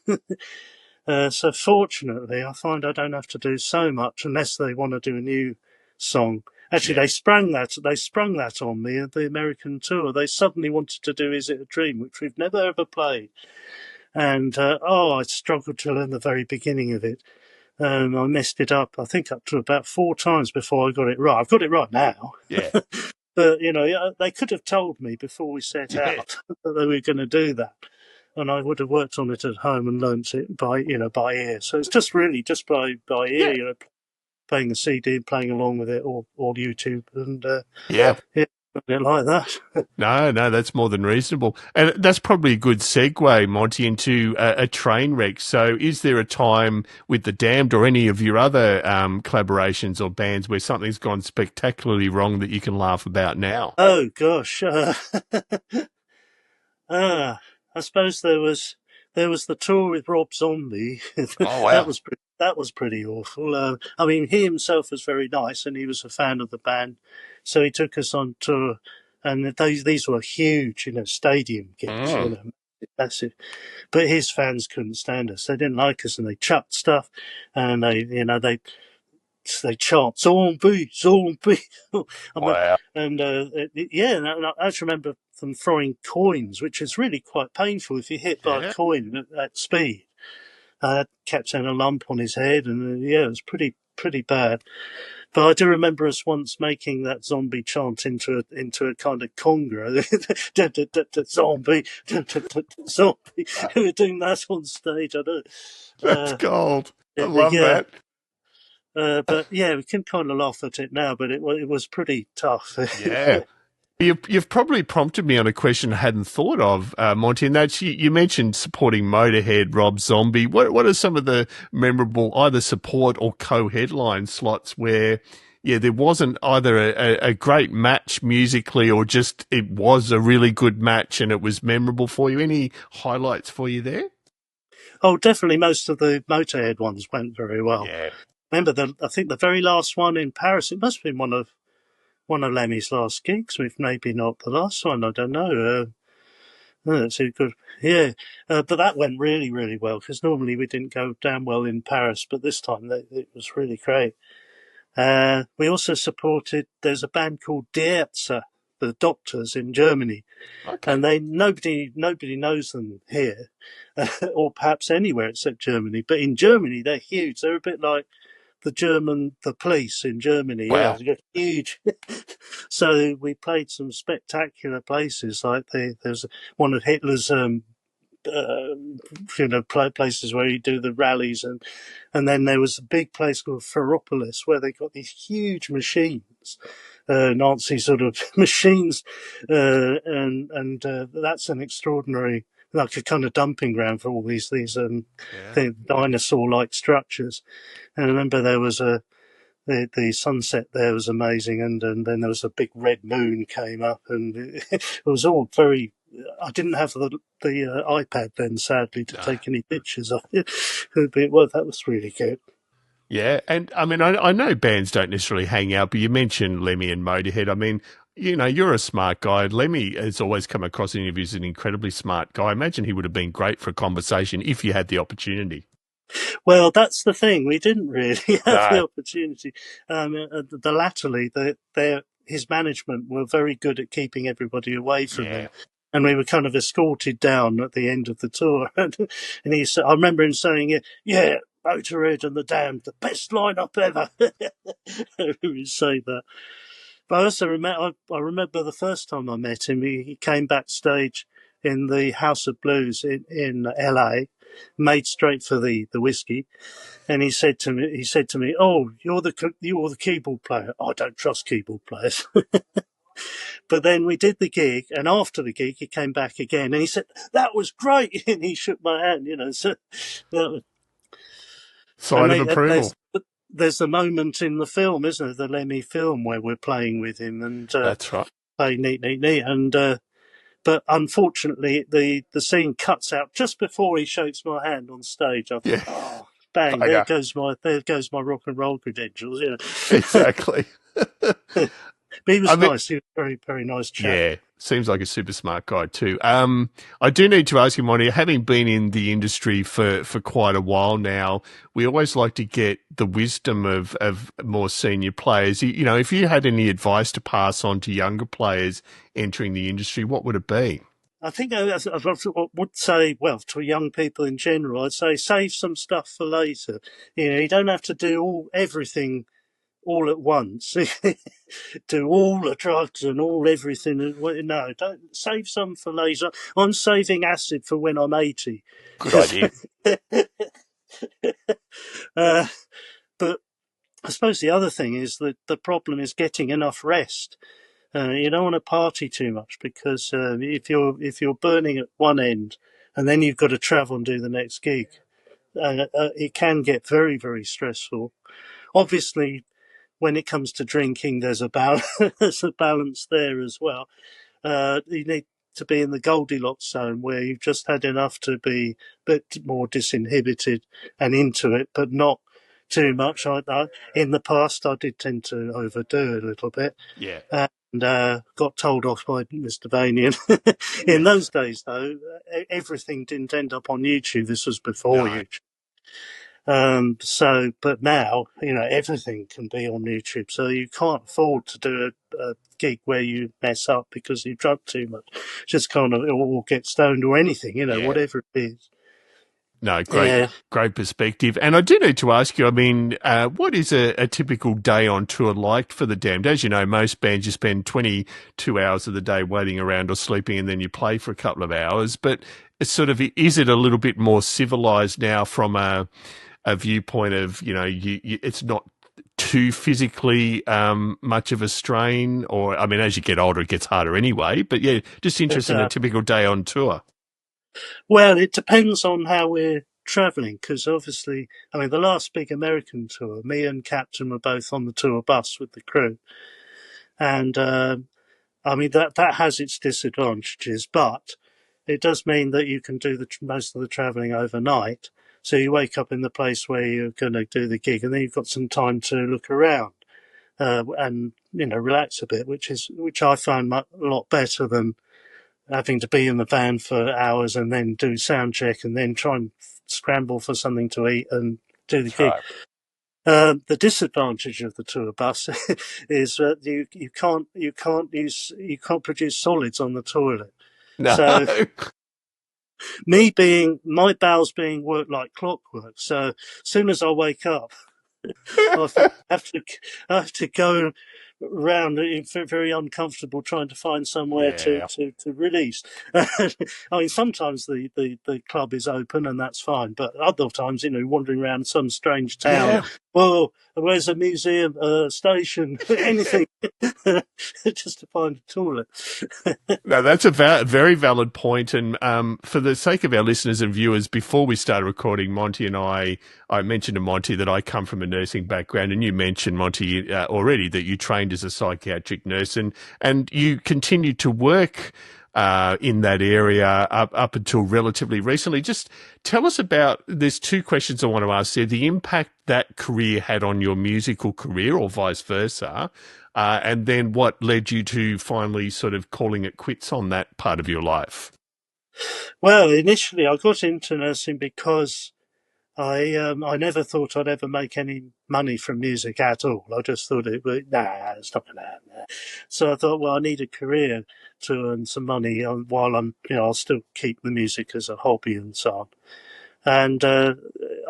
So fortunately, I find I don't have to do so much unless they want to do a new song. Actually, they sprung that on me at the American tour. They suddenly wanted to do Is It a Dream, which we've never ever played. And, I struggled to learn the very beginning of it. I messed it up, I think, up to about 4 times before I got it right. I've got it right now. Yeah. But, they could have told me before we set out that they were going to do that. And I would have worked on it at home and learnt it by ear. So it's just really just by ear, playing the CD and playing along with it, or YouTube, and like that. No, that's more than reasonable. And that's probably a good segue, Monty, into a train wreck. So is there a time with The Damned or any of your other collaborations or bands where something's gone spectacularly wrong that you can laugh about now? Oh, gosh. I suppose there was the tour with Rob Zombie. Oh, wow. That was pretty awful. I mean, he himself was very nice, and he was a fan of the band, so he took us on tour. And these were huge, stadium gigs, massive. But his fans couldn't stand us; they didn't like us, and they chucked stuff, and they chant zombie, zombie. Wow. And I just remember them throwing coins, which is really quite painful if you're hit by a coin at speed. Kept having a lump on his head, and it was pretty bad. But I do remember us once making that zombie chant into a kind of conga. Zombie, zombie. We were doing that on stage. I don't. That's gold. I love Yeah. that. But yeah, we can kind of laugh at it now, but it was pretty tough. Yeah. You've probably prompted me on a question I hadn't thought of, Monty, and that's you mentioned supporting Motörhead, Rob Zombie. What are some of the memorable either support or co-headline slots where, there wasn't either a great match musically or just it was a really good match and it was memorable for you? Any highlights for you there? Oh, definitely most of the Motörhead ones went very well. Yeah. Remember, I think the very last one in Paris, it must have been one of Lemmy's last gigs, with maybe not the last one, I don't know. That's a good, yeah. But that went really, really well, because normally we didn't go down well in Paris, but this time it was really great. We also supported, there's a band called Die Ärzte, the Doctors in Germany. Okay. And nobody knows them here, or perhaps anywhere except Germany. But in Germany, they're huge. They're a bit like the police in Germany. Wow. Yeah, huge. So we played some spectacular places. Like there's one of Hitler's, places where you do the rallies, and then there was a big place called Ferropolis where they got these huge machines, Nazi sort of machines, and that's an extraordinary, like a kind of dumping ground for all these dinosaur-like structures. And I remember there was the sunset there was amazing, and then there was a big red moon came up, and it was all very. I didn't have the iPad then, sadly, to take any pictures of it. But that was really good. Yeah, and I mean, I know bands don't necessarily hang out, but you mentioned Lemmy and Motörhead. I mean, you're a smart guy. Lemmy has always come across in interviews as an incredibly smart guy. I imagine he would have been great for a conversation if you had the opportunity. Well, that's the thing. We didn't really have the opportunity. Latterly, his management were very good at keeping everybody away from him. And we were kind of escorted down at the end of the tour. And he said, I remember him saying, yeah, Motörhead and the Damned, the best lineup ever. He would say that. But I also remember the first time I met him, he came backstage in the House of Blues in LA, made straight for the whiskey. And he said to me, "Oh, you're the keyboard player. I don't trust keyboard players." But then we did the gig, and after the gig, he came back again, and he said, "That was great," and he shook my hand. So sign of approval. There's a moment in the film, isn't there, the Lemmy film, where we're playing with him, and that's right. Play neat, and but unfortunately, the scene cuts out just before he shakes my hand on stage. I thought, oh, bang! There goes my rock and roll credentials. Exactly. But he was nice. He was a very, very nice chap. Yeah, seems like a super smart guy too. I do need to ask you, Monty, having been in the industry for quite a while now, we always like to get the wisdom of more senior players. If you had any advice to pass on to younger players entering the industry, what would it be? I think I would say, well, to young people in general, I'd say save some stuff for later. You don't have to do everything all at once. Do all the drugs and everything. No, don't save some for later. I'm saving acid for when I'm 80. Good idea. But I suppose the other thing is that the problem is getting enough rest. You don't want to party too much, because if you're burning at one end and then you've got to travel and do the next gig, it can get very, very stressful. Obviously, when it comes to drinking, there's a balance there as well. You need to be in the Goldilocks zone, where you've just had enough to be a bit more disinhibited and into it, but not too much. In the past, I did tend to overdo it a little bit. Yeah. And got told off by Mr. Vanian. In those days, though, everything didn't end up on YouTube. This was before YouTube. But now, everything can be on YouTube, so you can't afford to do a gig where you mess up because you drunk too much. Just kind of, or get stoned or anything, Yeah. whatever it is. No, great, Yeah. great perspective. And I do need to ask you, I mean, what is a typical day on tour like for the Damned? As you know, most bands, you spend 22 hours of the day waiting around or sleeping, and then you play for a couple of hours. But it's sort of, is it a little bit more civilized now from a viewpoint of, it's not too physically much of a strain? Or, I mean, as you get older, it gets harder anyway. But yeah, just But, interested in a typical day on tour. well, it depends on how we're travelling, because obviously, I mean, the last big American tour, me and Captain were both on the tour bus with the crew. And, I mean, that has its disadvantages, but it does mean that you can do most of the travelling overnight. So you wake up in the place where you're going to do the gig, and then you've got some time to look around and relax a bit, which I find a lot better than having to be in the van for hours and then do sound check and then try and scramble for something to eat and do the That's gig. right. The disadvantage of the tour bus is that you can't produce solids on the toilet. No. So my bowels being worked like clockwork. So as soon as I wake up, I have to I have to go around very uncomfortable trying to find somewhere Yeah. to release. I mean, sometimes the club is open and that's fine, but other times, wandering around some strange town. Yeah. Well, where's a museum, station, anything, just to find a toilet. No, that's a very valid point. And for the sake of our listeners and viewers, before we started recording, Monty and I mentioned to Monty that I come from a nursing background, and you mentioned, Monty, already that you trained as a psychiatric nurse, and you continued to work in that area up until relatively recently. Just tell us about, there's two questions I want to ask there, the impact that career had on your musical career or vice versa, and then what led you to finally sort of calling it quits on that part of your life? Well, initially I got into nursing because I never thought I'd ever make any money from music at all. I just thought it's not going to happen. So I thought, well, I need a career to earn some money while I'll still keep the music as a hobby and so on. And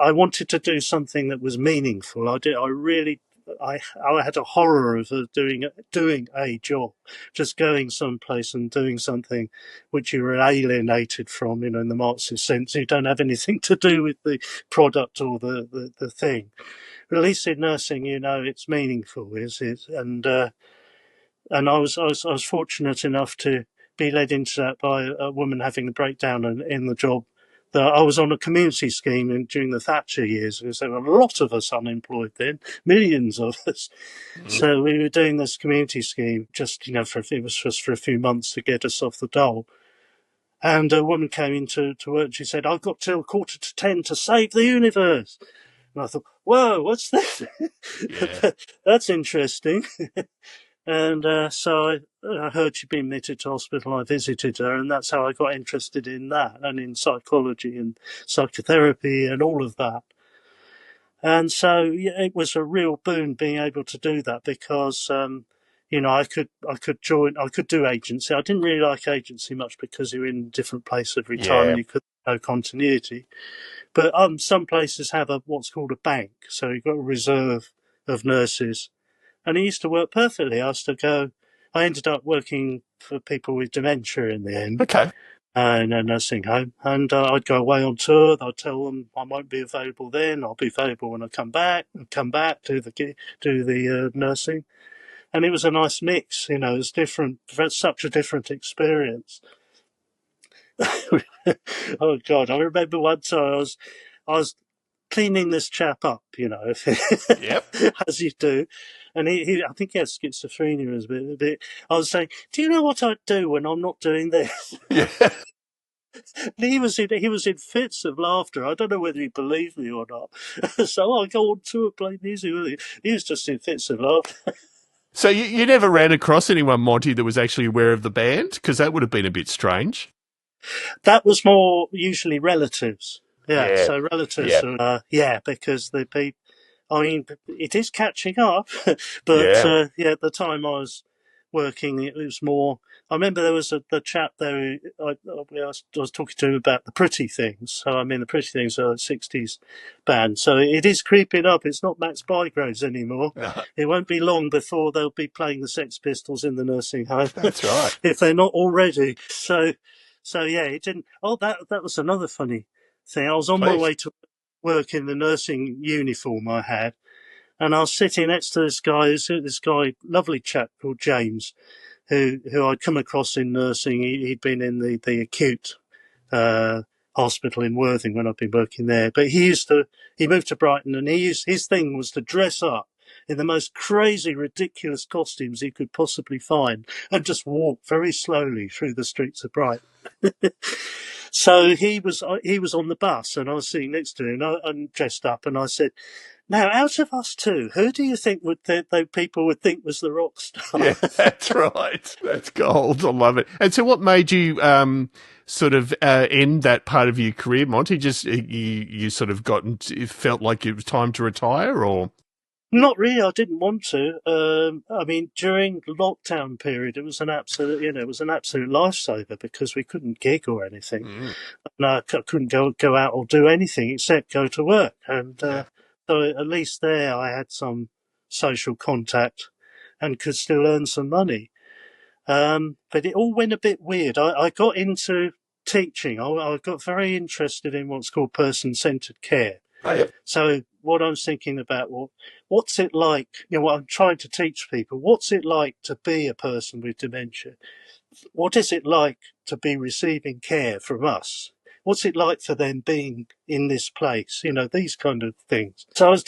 I wanted to do something that was meaningful. I had a horror of doing a job, just going someplace and doing something which you were alienated from, in the Marxist sense. You don't have anything to do with the product or the thing. But at least in nursing, it's meaningful, is it? And I was fortunate enough to be led into that by a woman having a breakdown in the job. That I was on a community scheme during the Thatcher years, because there were a lot of us unemployed then, millions of us. Mm. So we were doing this community scheme just, it was just for a few months to get us off the dole. And a woman came into work and she said, I've got till 9:45 to save the universe. And I thought, whoa, what's this? Yeah. That's interesting. And so I heard she'd been admitted to hospital. I visited her, and that's how I got interested in that and in psychology and psychotherapy and all of that. And so it was a real boon being able to do that because, I could do agency. I didn't really like agency much because you're in a different place every time Yeah. and you could no continuity. But some places have what's called a bank, so you've got a reserve of nurses, and it used to work perfectly. I ended up working for people with dementia in the end Okay. in a nursing home, and I'd go away on tour. I'd tell them I won't be available then. I'll be available when I come back. And come back do the nursing, and it was a nice mix. It was different, such a different experience. Oh God, I remember one time I was cleaning this chap up, Yep. as you do. And I think he has schizophrenia as a bit. I was saying, do you know what I'd do when I'm not doing this? Yeah. And he was in fits of laughter. I don't know whether he believed me or not. So I go on tour, play music with him. He was just in fits of laughter. So you never ran across anyone, Monty, that was actually aware of the band? Because that would have been a bit strange. That was more usually relatives. Yeah, Yeah, so relatives yeah, are, because the people, I mean, it is catching up, but yeah. at the time I was working, it was more. I remember there was the chap there who I was talking to him about the Pretty Things. So, I mean, the Pretty Things are a 60s band. So it is creeping up. It's not Max Bygraves anymore. No, It won't be long before they'll be playing the Sex Pistols in the nursing home, that's right. if they're not already. So yeah, it didn't. Oh, that was another funny thing. I was on my Please. way to work in the nursing uniform I had, and I was sitting next to this guy, lovely chap called James, who I'd come across in nursing. He'd been in the acute uh, hospital in Worthing when I'd been working there. But he moved to Brighton, and his thing was to dress up in the most crazy, ridiculous costumes he could possibly find and just walk very slowly through the streets of Brighton. So he was on the bus, and I was sitting next to him, and dressed up, and I said, "Now, out of us two, who do you think people would think was the rock star?" Yeah, that's right. That's gold. I love it. And so, what made you sort of end that part of your career, Monty? Just you sort of it felt like it was time to retire, or Not really. I didn't want to. I mean, during the lockdown period, it was an absolute, it was an absolute lifesaver because we couldn't gig or anything. mm, And I couldn't go out or do anything except go to work. And yeah, so at least there, I had some social contact and could still earn some money. But it all went a bit weird. I got into teaching. I got very interested in what's called person-centered care. oh, yeah, So what I'm thinking about, what's it like? What I'm trying to teach people. What's it like to be a person with dementia? What is it like to be receiving care from us? What's it like for them being in this place? These kind of things. So I was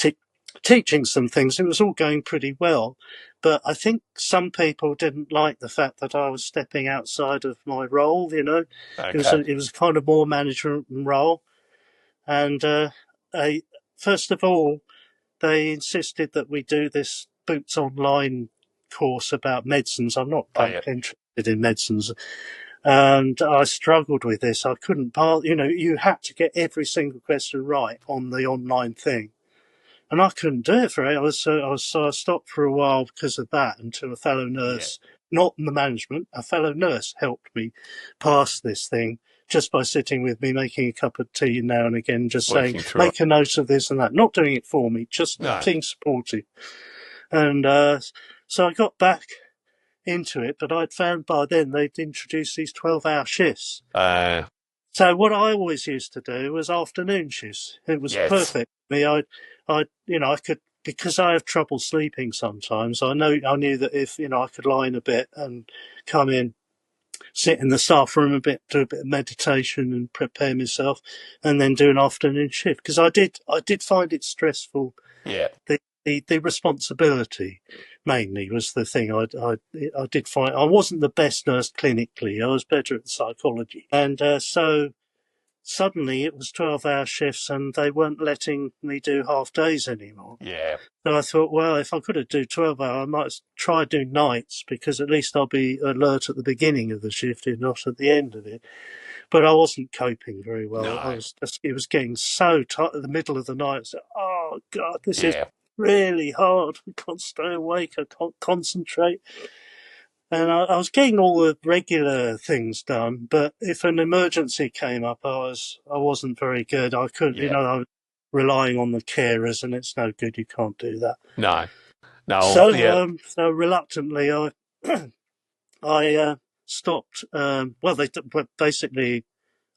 teaching some things. It was all going pretty well, but I think some people didn't like the fact that I was stepping outside of my role. okay, It was kind of more management role, and first of all, they insisted that we do this Boots Online course about medicines. I'm not oh that yeah, interested in medicines, and I struggled with this. I couldn't pass. You had to get every single question right on the online thing, and I couldn't do it for it. So I stopped for a while because of that until a fellow yeah, nurse, not the management, a fellow nurse helped me pass this thing just by sitting with me, making a cup of tea now and again, just saying, working through it. make a note of this and that, not doing it for me, just No, being supportive. And so I got back into it, but I'd found by then they'd introduced these 12-hour shifts. uh, So what I always used to do was afternoon shifts. It was yes, perfect for me. I could, because I have trouble sleeping sometimes. I knew that if I could lie in a bit and come in, sit in the staff room a bit, do a bit of meditation and prepare myself, and then do an afternoon shift. Because I did find it stressful. yeah, The responsibility mainly was the thing. I did find I wasn't the best nurse clinically. I was better at psychology, and so suddenly it was 12-hour shifts, and they weren't letting me do half days anymore. yeah, So I thought, well, if I could do 12-hour, I might try doing nights because at least I'll be alert at the beginning of the shift and not at the end of it. But I wasn't coping very well. no, It was getting so tight at the middle of the night. I said, oh God, this is yeah, really hard. I can't stay awake. I can't concentrate. And I was getting all the regular things done, but if an emergency came up, I wasn't very good. I could, yeah, I was relying on the carers, and it's no good. You can't do that. no, no, So, yeah, so reluctantly, I I stopped. Well, basically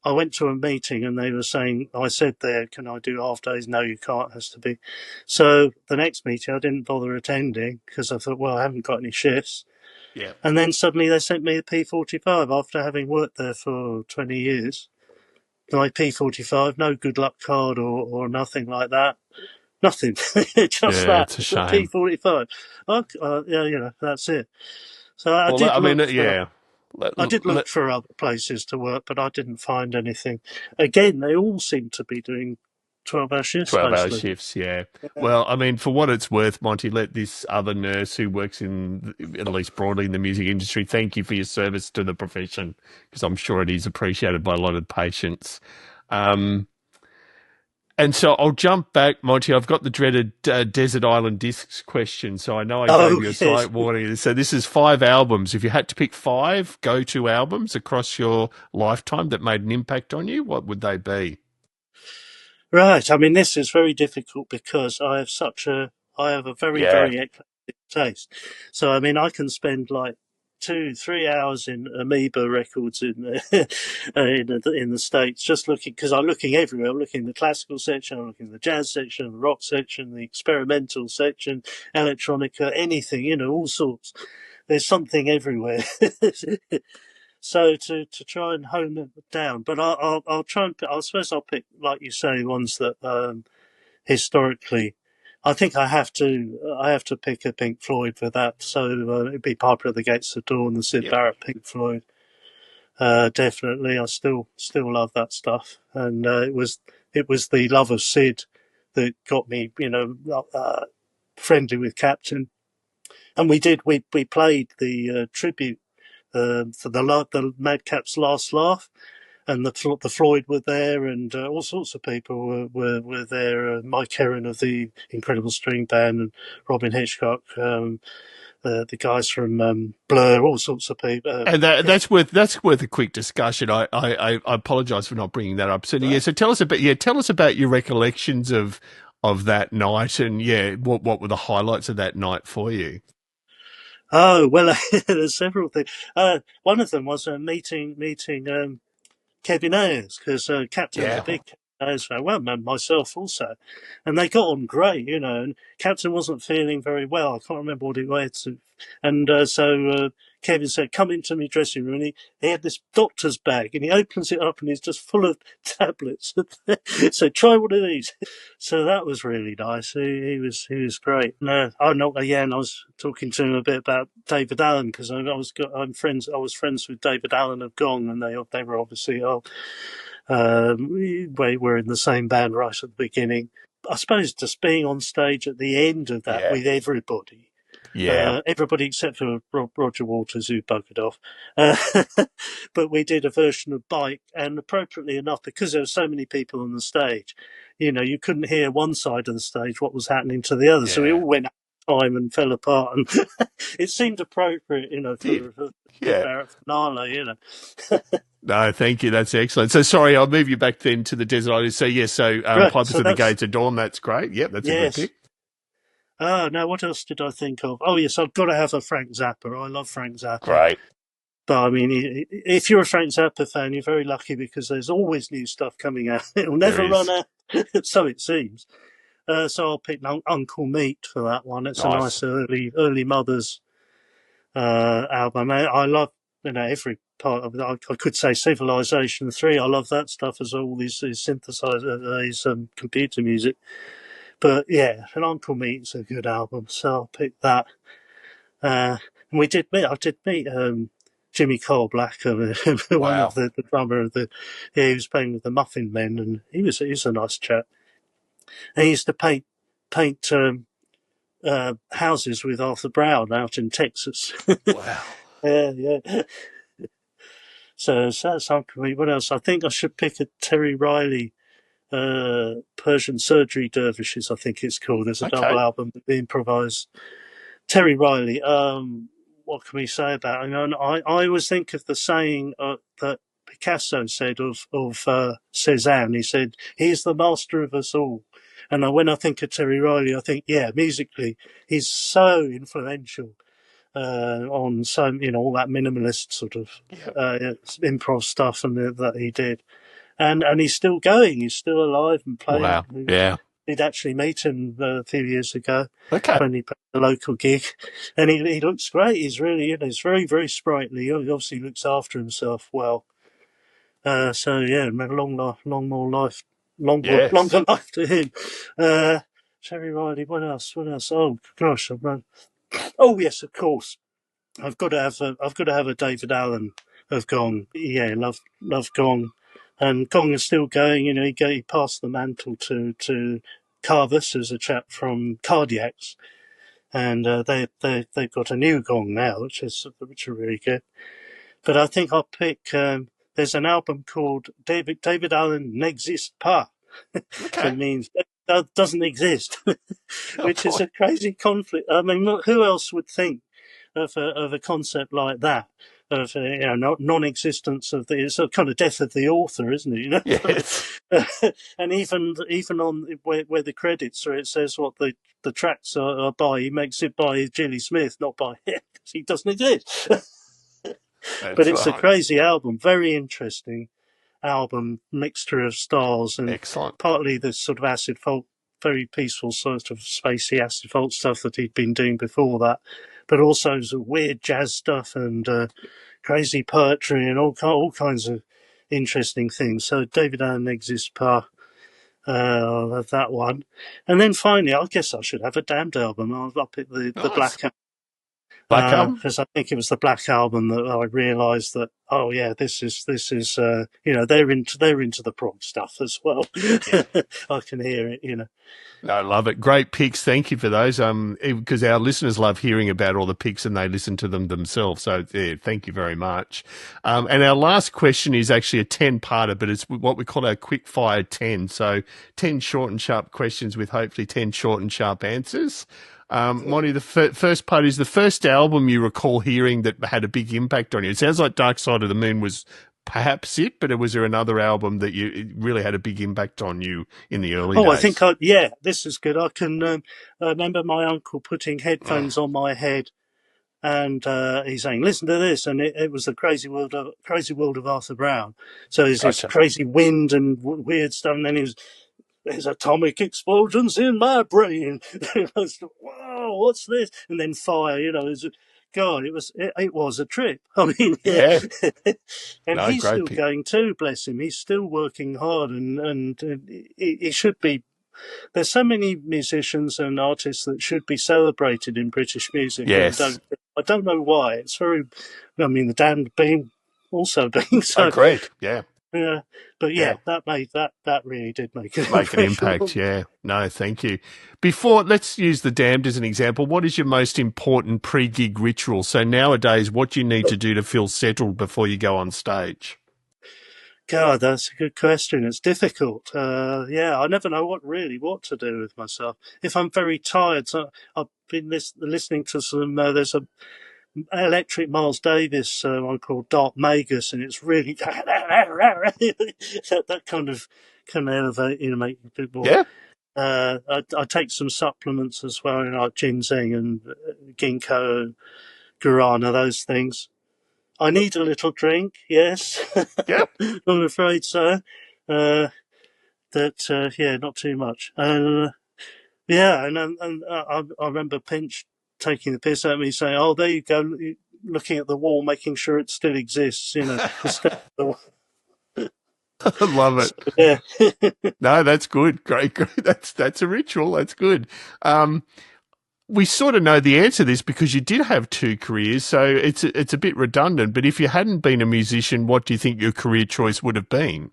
I went to a meeting and they were saying, I said there, can I do half days? No, you can't, it has to be. So the next meeting I didn't bother attending because I thought, well, I haven't got any shifts. yeah, And then suddenly they sent me a P45 after having worked there for 20 years. My P45, no good luck card or nothing like that. Nothing, just yeah. that. It's a It's a shame. P45. Okay, yeah, that's it. So I Well, did I mean, look for yeah. I did look Let, for other places to work, but I didn't find anything. Again, they all seem to be doing 12-hour shifts 12-hour mostly. shifts, yeah. Yeah. Well, I mean, for what it's worth, Monty, let this other nurse who works at least broadly in the music industry, thank you for your service to the profession, because I'm sure it is appreciated by a lot of patients. Um, And so I'll jump back, Monty. I've got the dreaded Desert Island Discs question, so I know I gave Oh, you a yes. slight warning. So this is 5 albums. If you had to pick 5 go-to albums across your lifetime that made an impact on you, what would they be? Right. I mean, this is very difficult because I have a very, Yeah. very eclectic taste. So, I mean, I can spend like 3 hours in Amoeba Records in the States, just looking, because I'm looking everywhere. I'm looking in the classical section, I'm looking in the jazz section, the rock section, the experimental section, electronica, anything, all sorts. There's something everywhere. So to try and hone it down, but I'll try and I suppose I'll pick, like you say, ones that historically, I think I have to pick a Pink Floyd for that. So it'd be Piper at the Gates of Dawn, the Sid Yep. Barrett Pink Floyd. Definitely, I still love that stuff, and it was the love of Sid that got me, friendly with Captain, and we played the tribute for the Madcap's Last Laugh, and the Floyd were there, and all sorts of people were there. Mike Herron of the Incredible String Band, and Robin Hitchcock, the guys from Blur, all sorts of people. And that's worth a quick discussion. I apologise for not bringing that up. So yeah, Right. so tell us about your recollections of that night, and yeah, what were the highlights of that night for you? Oh well, there's several things. One of them was meeting Kevin Ayers, because Captain's a Yeah. big Kevin Ayers fan. Well, and myself also, and they got on great, And Captain wasn't feeling very well. I can't remember what he went to, and so Kevin said, "Come into my dressing room." And he had this doctor's bag, and he opens it up, and it's just full of tablets. So try one of these. So that was really nice. He was great. No, I know. Yeah, and I was talking to him a bit about David Allen, because I'm friends. I was friends with David Allen of Gong, and they were obviously we were in the same band right at the beginning. I suppose just being on stage at the end of that Yeah. with everybody. Yeah. Everybody except for Roger Waters, who buggered off. Uh, but we did a version of Bike, and appropriately enough, because there were so many people on the stage, you couldn't hear one side of the stage what was happening to the other. So we Yeah. all went out of time and fell apart, and it seemed appropriate, Did. for Sid Yeah. Barrett finale. No, thank you. That's excellent. So sorry, I'll move you back then to the Desert Island. So yes, Right. Pipers So of the that's Gates of Dawn. That's great. Yep, that's a good yes. pick. Now what else did I think of? Oh, yes, I've got to have a Frank Zappa. I love Frank Zappa. Great. But I mean, if you're a Frank Zappa fan, you're very lucky, because there's always new stuff coming out. It'll There never run is. out, so it seems. So I'll pick Uncle Meat for that one. It's a Nice. nice early Mothers album. I love every part of it. I could say Civilization 3. I love that stuff as well. All these synthesizer, these computer music. But yeah, and Uncle Meat's a good album, so I'll pick that. And I did meet Jimmy Cole Black, one of Wow. the drummer of he was playing with the Muffin Men, and he was a nice chap. And he used to paint houses with Arthur Brown out in Texas. Wow. Yeah, yeah. So that's Uncle Meat. What else? I think I should pick a Terry Riley, Persian Surgery Dervishes, I think it's called. There's a double Okay. album, the improvised Terry Riley. What can we say about him? And I always think of the saying that Picasso said of Cézanne. He said, "He's the master of us all." And when I think of Terry Riley, I think, yeah, musically, he's so influential on all that minimalist sort of Yep. improv stuff that he did. And he's still going. He's still alive and playing. Wow. Yeah. Did actually meet him a few years ago Okay. when he played a local gig, and he looks great. He's really, he's very, very sprightly. He obviously looks after himself well. So yeah, long life, Yes. longer life to him. Terry Riley. What else? What else? Oh gosh, oh yes, of course. I've got to have a David Allen of Gong. Yeah, love Gong, and Gong is still going. He passed the mantle to Carvis, as a chap from Cardiacs, and they've got a new Gong now, which are really good. But I think I'll pick. There's an album called David Allen N'existe pas, Okay. It means that doesn't exist, Oh, which is boy. a crazy conflict. I mean, who else would think of a concept like that? Of non-existence of the, it's a kind of death of the author, isn't it? Yes. And even on where the credits are, it says what the tracks are by. He makes it by Gilly Smith, not by him, because he doesn't exist. But That's it's a right. crazy album, very interesting album, mixture of styles, and Excellent. partly the sort of acid folk, very peaceful sort of spacey acid folk stuff that he'd been doing before that, but also some weird jazz stuff and crazy poetry and all kinds of interesting things. So David Allen Exist Par, I'll have that one. And then finally, I guess I should have a damned album. I'll pick the Nice. Black, Black Album? because I think it was the Black Album that I realised that, oh yeah, this is they're into the prog stuff as well. Yeah. I can hear it, No, I love it. Great picks. Thank you for those. Because our listeners love hearing about all the picks and they listen to them themselves. So, yeah, thank you very much. And our last question is actually a 10-parter, but it's what we call our quick fire 10. So 10 short and sharp questions with hopefully 10 short and sharp answers. Monty, the first part is the first album you recall hearing that had a big impact on you. It sounds like Dark Side of the Moon was perhaps it, but was there another album that it really had a big impact on you in the early Oh, I days? think this is good. I can I remember my uncle putting headphones on my head and he's saying, "Listen to this," and it was the Crazy World of Arthur Brown. So there's this Gotcha. crazy wind and weird stuff, and then there's atomic explosions in my brain. Wow, what's this? And then fire, God, it was a trip. I mean, yeah. Yeah. And No, he's great still pick. going too, bless him. He's still working hard, and he should be. There's so many musicians and artists that should be celebrated in British music, and Yes. don't. I don't know why. It's very. I mean, the Damned being also being so. Agreed. Yeah. Yeah, but Yeah. yeah, that really did make an Make an impression impact. on me. Yeah. No, thank you. Before, let's use The Damned as an example. What is your most important pre-gig ritual? So nowadays, what do you need to do to feel settled before you go on stage? God, that's a good question. It's difficult. Yeah, I never know what to do with myself. If I'm very tired, so I've been listening to some. There's a electric Miles Davis one called Dark Magus, and it's really that kind of can elevate, make people. Yeah. I take some supplements as well, like ginseng and ginkgo and guarana, those things. I need a little drink, yes. Yeah. I'm afraid so. Yeah, not too much. Yeah, I remember Pinch taking the piss out of me, saying, "Oh, there you go, looking at the wall, making sure it still exists." Instead of I love so, it. yeah. No, that's good. Great. Great. That's a ritual. That's good. We sort of know the answer to this because you did have two careers, so it's a bit redundant. But if you hadn't been a musician, what do you think your career choice would have been?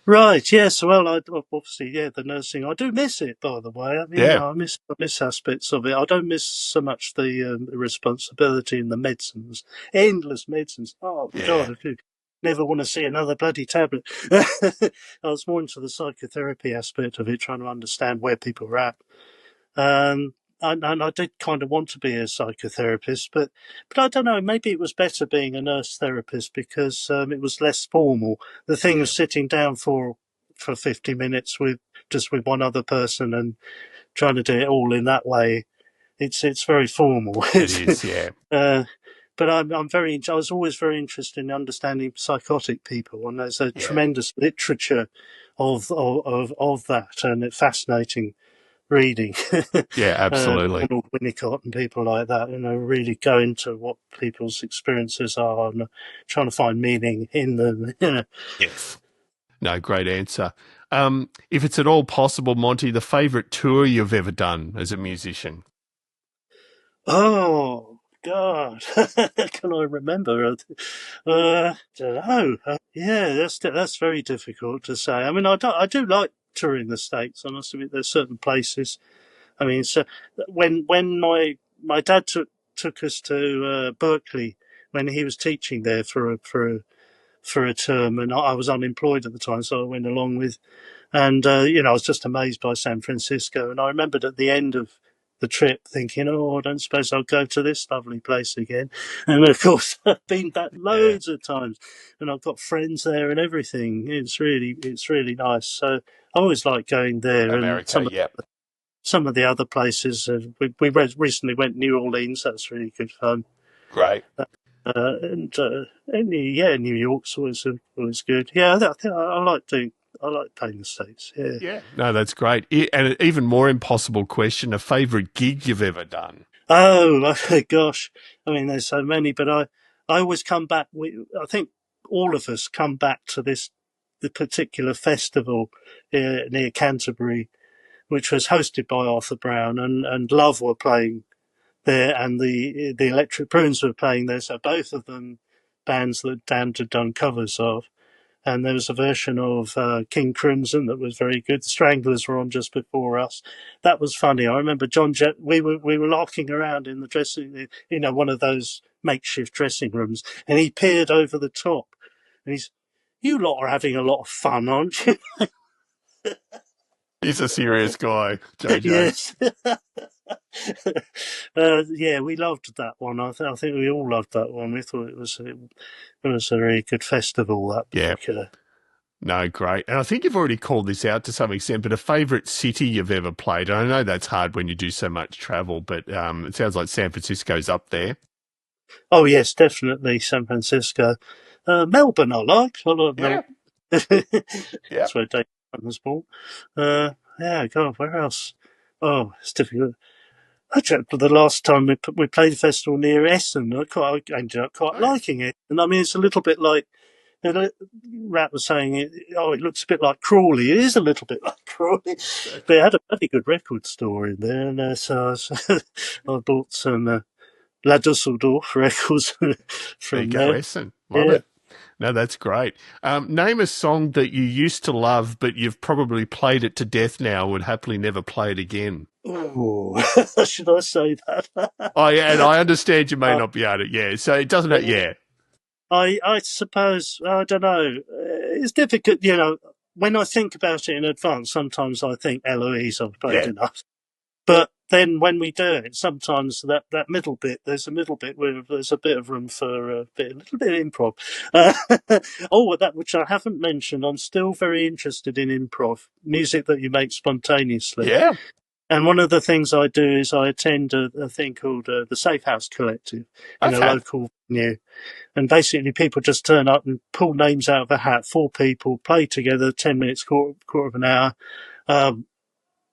Right, yes. Well, obviously, yeah, the nursing. I do miss it, by the way. I mean, Yeah. I miss aspects of it. I don't miss so much the responsibility and the medicines, endless medicines. Oh Yeah. God, I do never want to see another bloody tablet. I was more into the psychotherapy aspect of it, trying to understand where people are at. Um, and I did kind of want to be a psychotherapist, but I don't know. Maybe it was better being a nurse therapist because it was less formal. The thing Yeah. of sitting down for 50 minutes with one other person and trying to do it all in that way. It's very formal. It is. Yeah. uh, but I was always very interested in understanding psychotic people, and there's a Yeah. tremendous literature of that, and it's fascinating reading. Yeah. Absolutely. Donald Winnicott and people like that, really go into what people's experiences are and trying to find meaning in them. Yes. No, great answer. If it's at all possible, Monty, the favourite tour you've ever done as a musician? Oh God, can I remember? Don't know. Yeah, that's very difficult to say. I mean, I do like touring the States. I must admit, there's certain places. I mean, so when my dad took us to Berkeley when he was teaching there for a term, and I was unemployed at the time, so I went along with And, I was just amazed by San Francisco. And I remembered at the end of the trip thinking, oh, I don't suppose I'll go to this lovely place again. And of course, I've been back loads of times and I've got friends there and everything. It's really nice. So I always like going there, and America, yep. some of the other places. We recently went New Orleans. That's really good fun. Great. New York's always good. Yeah, I think I like playing the States. Yeah. Yeah. No, that's great. And an even more impossible question, a favourite gig you've ever done? Oh gosh, I mean, there's so many, but I always come back. I think all of us come back to the particular festival near Canterbury, which was hosted by Arthur Brown, and Love were playing there, and the Electric Prunes were playing there. So both of them bands that Dan had done covers of. And there was a version of King Crimson that was very good. The Stranglers were on just before us. That was funny. I remember we were larking around in the dressing, one of those makeshift dressing rooms, and he peered over the top, and he's, "You lot are having a lot of fun, aren't you?" He's a serious guy, JJ. Yes. Yeah, we loved that one. I think we all loved that one. We thought it was a very good festival, that particular. Yeah. No, great. And I think you've already called this out to some extent, but a favourite city you've ever played? And I know that's hard when you do so much travel, but it sounds like San Francisco's up there. Oh, yes, definitely San Francisco. Melbourne I like Yeah. Melbourne. Yeah. That's where Dave was born. Yeah, God, where else? Oh, it's difficult. Actually, the last time we played a festival near Essen, I ended up quite liking it. And I mean, it's a little bit like, Rat was saying, it looks a bit like Crawley. It is a little bit like Crawley. But it had a very good record store in there. And so I bought some La Dusseldorf records from there you go, Essen. Love it. No, that's great. Name a song that you used to love, but you've probably played it to death now and would happily never play it again. Oh, should I say that? Oh, yeah, and I understand you may not be able to. Yeah, so it doesn't. Yeah. I suppose, I don't know. It's difficult, when I think about it in advance, sometimes I think Eloise I've played enough. But then when we do it, sometimes that middle bit, there's a middle bit where there's a bit of room for a little bit of improv. That which I haven't mentioned, I'm still very interested in improv, music that you make spontaneously. Yeah. And one of the things I do is I attend a thing called the Safe House Collective in a local venue. And basically people just turn up and pull names out of a hat, 4 people, play together, 10 minutes, quarter of an hour.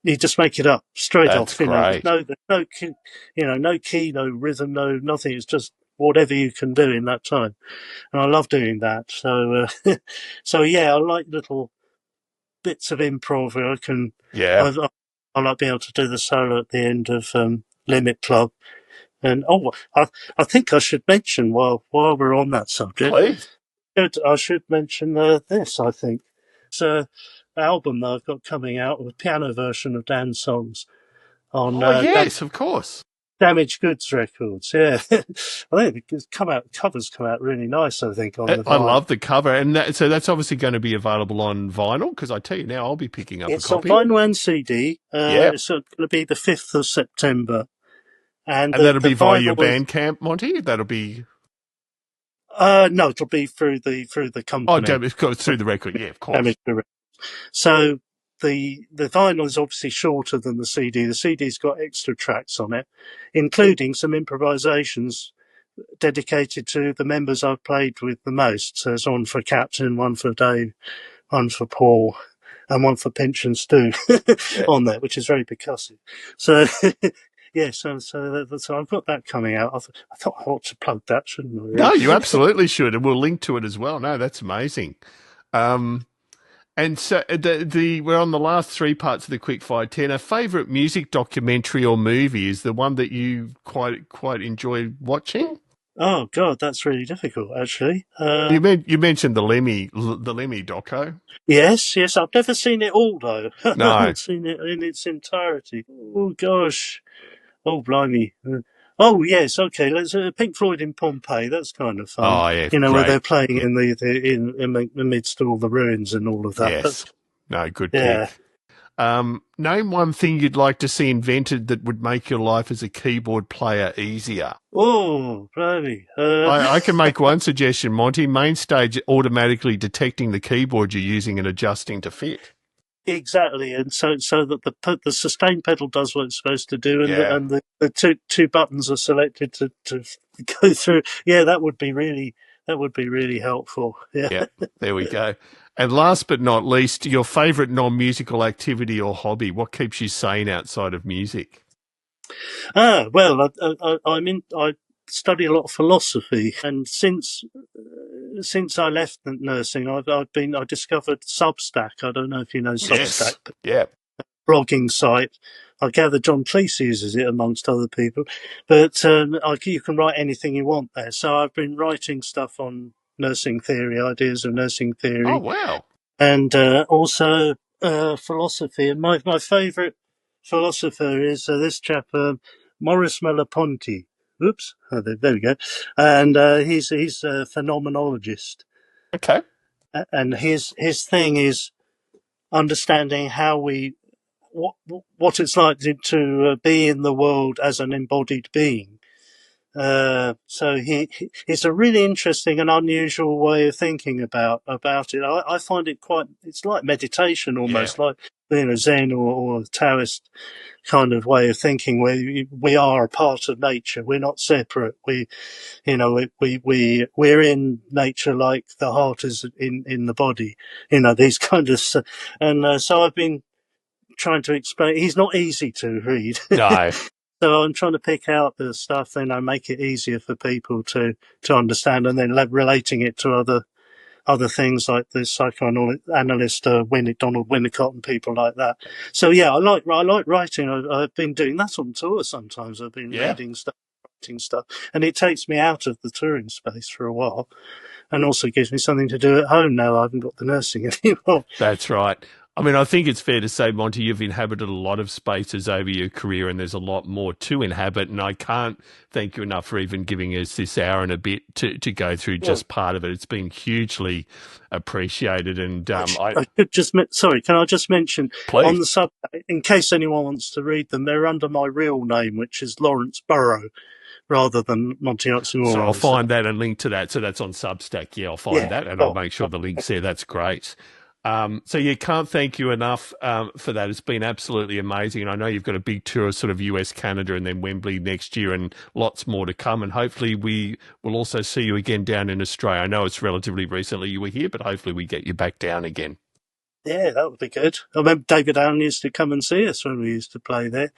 You just make it up straight off. Great. No key, no rhythm, no nothing. It's just whatever you can do in that time, and I love doing that. So, I like little bits of improv where I can. Yeah. I like being able to do the solo at the end of Limit Club, and I think I should mention while we're on that subject, please. I should mention this. I think it's album that I've got coming out, a piano version of Dan's songs on yes, of course, Damaged Goods Records. Yeah, I think covers come out really nice. I think on the vinyl. I love the cover, and so that's obviously going to be available on vinyl. Because I tell you now, I'll be picking up a copy. It's on vinyl and CD. It's going to be the 5th of September, and that'll be via your Bandcamp, Monty. That'll be. No, it'll be through the company. Oh, through the record. Yeah, of course. So the vinyl is obviously shorter than the CD. The CD's got extra tracks on it, including some improvisations dedicated to the members I've played with the most. So there's one for Captain, one for Dave, one for Paul, and one for Pinch and Stu on there, which is very percussive. So. Yeah, so I've got that coming out. I thought I ought to plug that, shouldn't I? Really? No, you absolutely should, and we'll link to it as well. No, that's amazing. And so we're on the last 3 parts of the Quickfire 10. A favourite music documentary or movie is the one that you quite enjoy watching? Oh God, that's really difficult, actually. You mentioned the Lemmy doco. Yes, I've never seen it all though. No, I haven't seen it in its entirety. Oh gosh, oh blimey. Oh yes, okay. Let's Pink Floyd in Pompeii. That's kind of fun. Oh yeah, where they're playing in the amidst all the ruins and all of that. Yes. No, good Yeah. pick. Name one thing you'd like to see invented that would make your life as a keyboard player easier. Oh, really? I can make one suggestion, Monty. MainStage automatically detecting the keyboard you're using and adjusting to fit. Exactly, and so that the sustain pedal does what it's supposed to do, and Yeah, the two buttons are selected to go through. Yeah, that would be really helpful. Yeah. yeah, there we go. And last but not least, your favourite non-musical activity or hobby. What keeps you sane outside of music? Well, I study a lot of philosophy, and since I left nursing, I discovered Substack. I don't know if you know Substack, Yes. Yeah. blogging site. I gather John Cleese uses it amongst other people, but you can write anything you want there. So I've been writing stuff on nursing theory, ideas of nursing Oh, theory, wow. and also philosophy. And my favourite philosopher is this chap, Maurice Merleau-Ponty. Oops, there we go. And he's a phenomenologist, Okay. and his thing is understanding how we what it's like to be in the world as an embodied being. So it's a really interesting and unusual way of thinking about it. I find it it's like meditation Yeah. almost, like Zen or Taoist kind of way of thinking, where we are a part of nature. We're not separate. We're in nature like the heart is in the body. These kind of, and so I've been trying to explain. He's not easy to read. No. So I'm trying to pick out the stuff, make it easier for people to understand, and then relating it to other things like the psychoanalyst Donald Winnicott and people like that. So yeah, I like writing. I've been doing that on tour sometimes. I've been Yeah. reading stuff, writing stuff, and it takes me out of the touring space for a while, and also gives me something to do at home now. I haven't got the nursing anymore. That's right. I mean, I think it's fair to say, Monty, you've inhabited a lot of spaces over your career, and there's a lot more to inhabit. And I can't thank you enough for even giving us this hour and a bit to go through just part of it. It's been hugely appreciated. And I could sorry, can I just mention please. on the sub, in case anyone wants to read them, they're under my real name, which is Lawrence Burrow, rather than Monty Oxymoron. So I'll find that and link to that. So that's on Substack. Yeah, I'll find that and I'll make sure the link's there. That's great. So you can't thank you enough for that. It's been absolutely amazing. And I know you've got a big tour of sort of US, Canada, and then Wembley next year and lots more to come. And hopefully we will also see you again down in Australia. I know it's relatively recently you were here, but hopefully we get you back down again. Yeah, that would be good. I remember David Allen used to come and see us when we used to play there,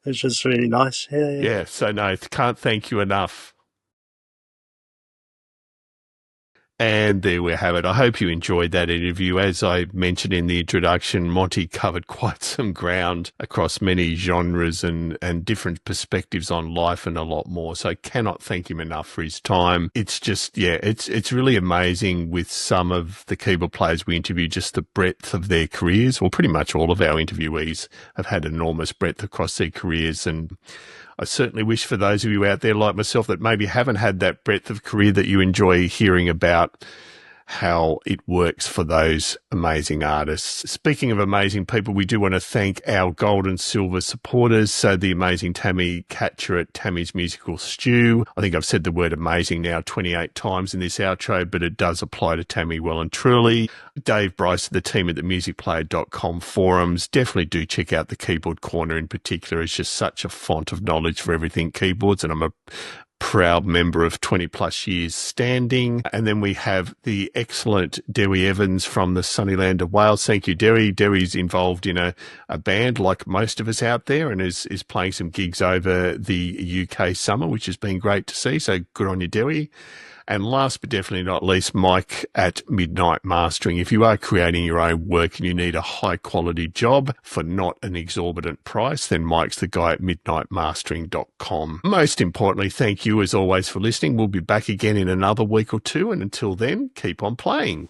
which was really nice. Yeah, so no, can't thank you enough. And there we have it. I hope you enjoyed that interview. As I mentioned in the introduction, Monty covered quite some ground across many genres and different perspectives on life and a lot more. So I cannot thank him enough for his time. It's just, yeah, it's really amazing with some of the keyboard players we interview, just the breadth of their careers. Well, pretty much all of our interviewees have had enormous breadth across their careers, and I certainly wish for those of you out there like myself that maybe haven't had that breadth of career that you enjoy hearing about how it works for those amazing artists. Speaking of amazing people, we do want to thank our gold and silver supporters. So the amazing Tammy Catcher at Tammy's Musical Stew. I think I've said the word amazing now 28 times in this outro, but it does apply to Tammy well and truly. Dave Bryce, the team at the musicplayer.com forums. Definitely do check out the Keyboard Corner in particular. It's just such a font of knowledge for everything keyboards, and I'm a proud member of 20 plus years standing. And then we have the excellent Dewi Evans from the sunny land of Wales. Thank you, Dewi. Dewi's involved in a band like most of us out there and is playing some gigs over the UK summer, which has been great to see. So good on you, Dewi. And last but definitely not least, Mike at Midnight Mastering. If you are creating your own work and you need a high quality job for not an exorbitant price, then Mike's the guy at midnightmastering.com. Most importantly, thank you as always for listening. We'll be back again in another week or two. And until then, keep on playing.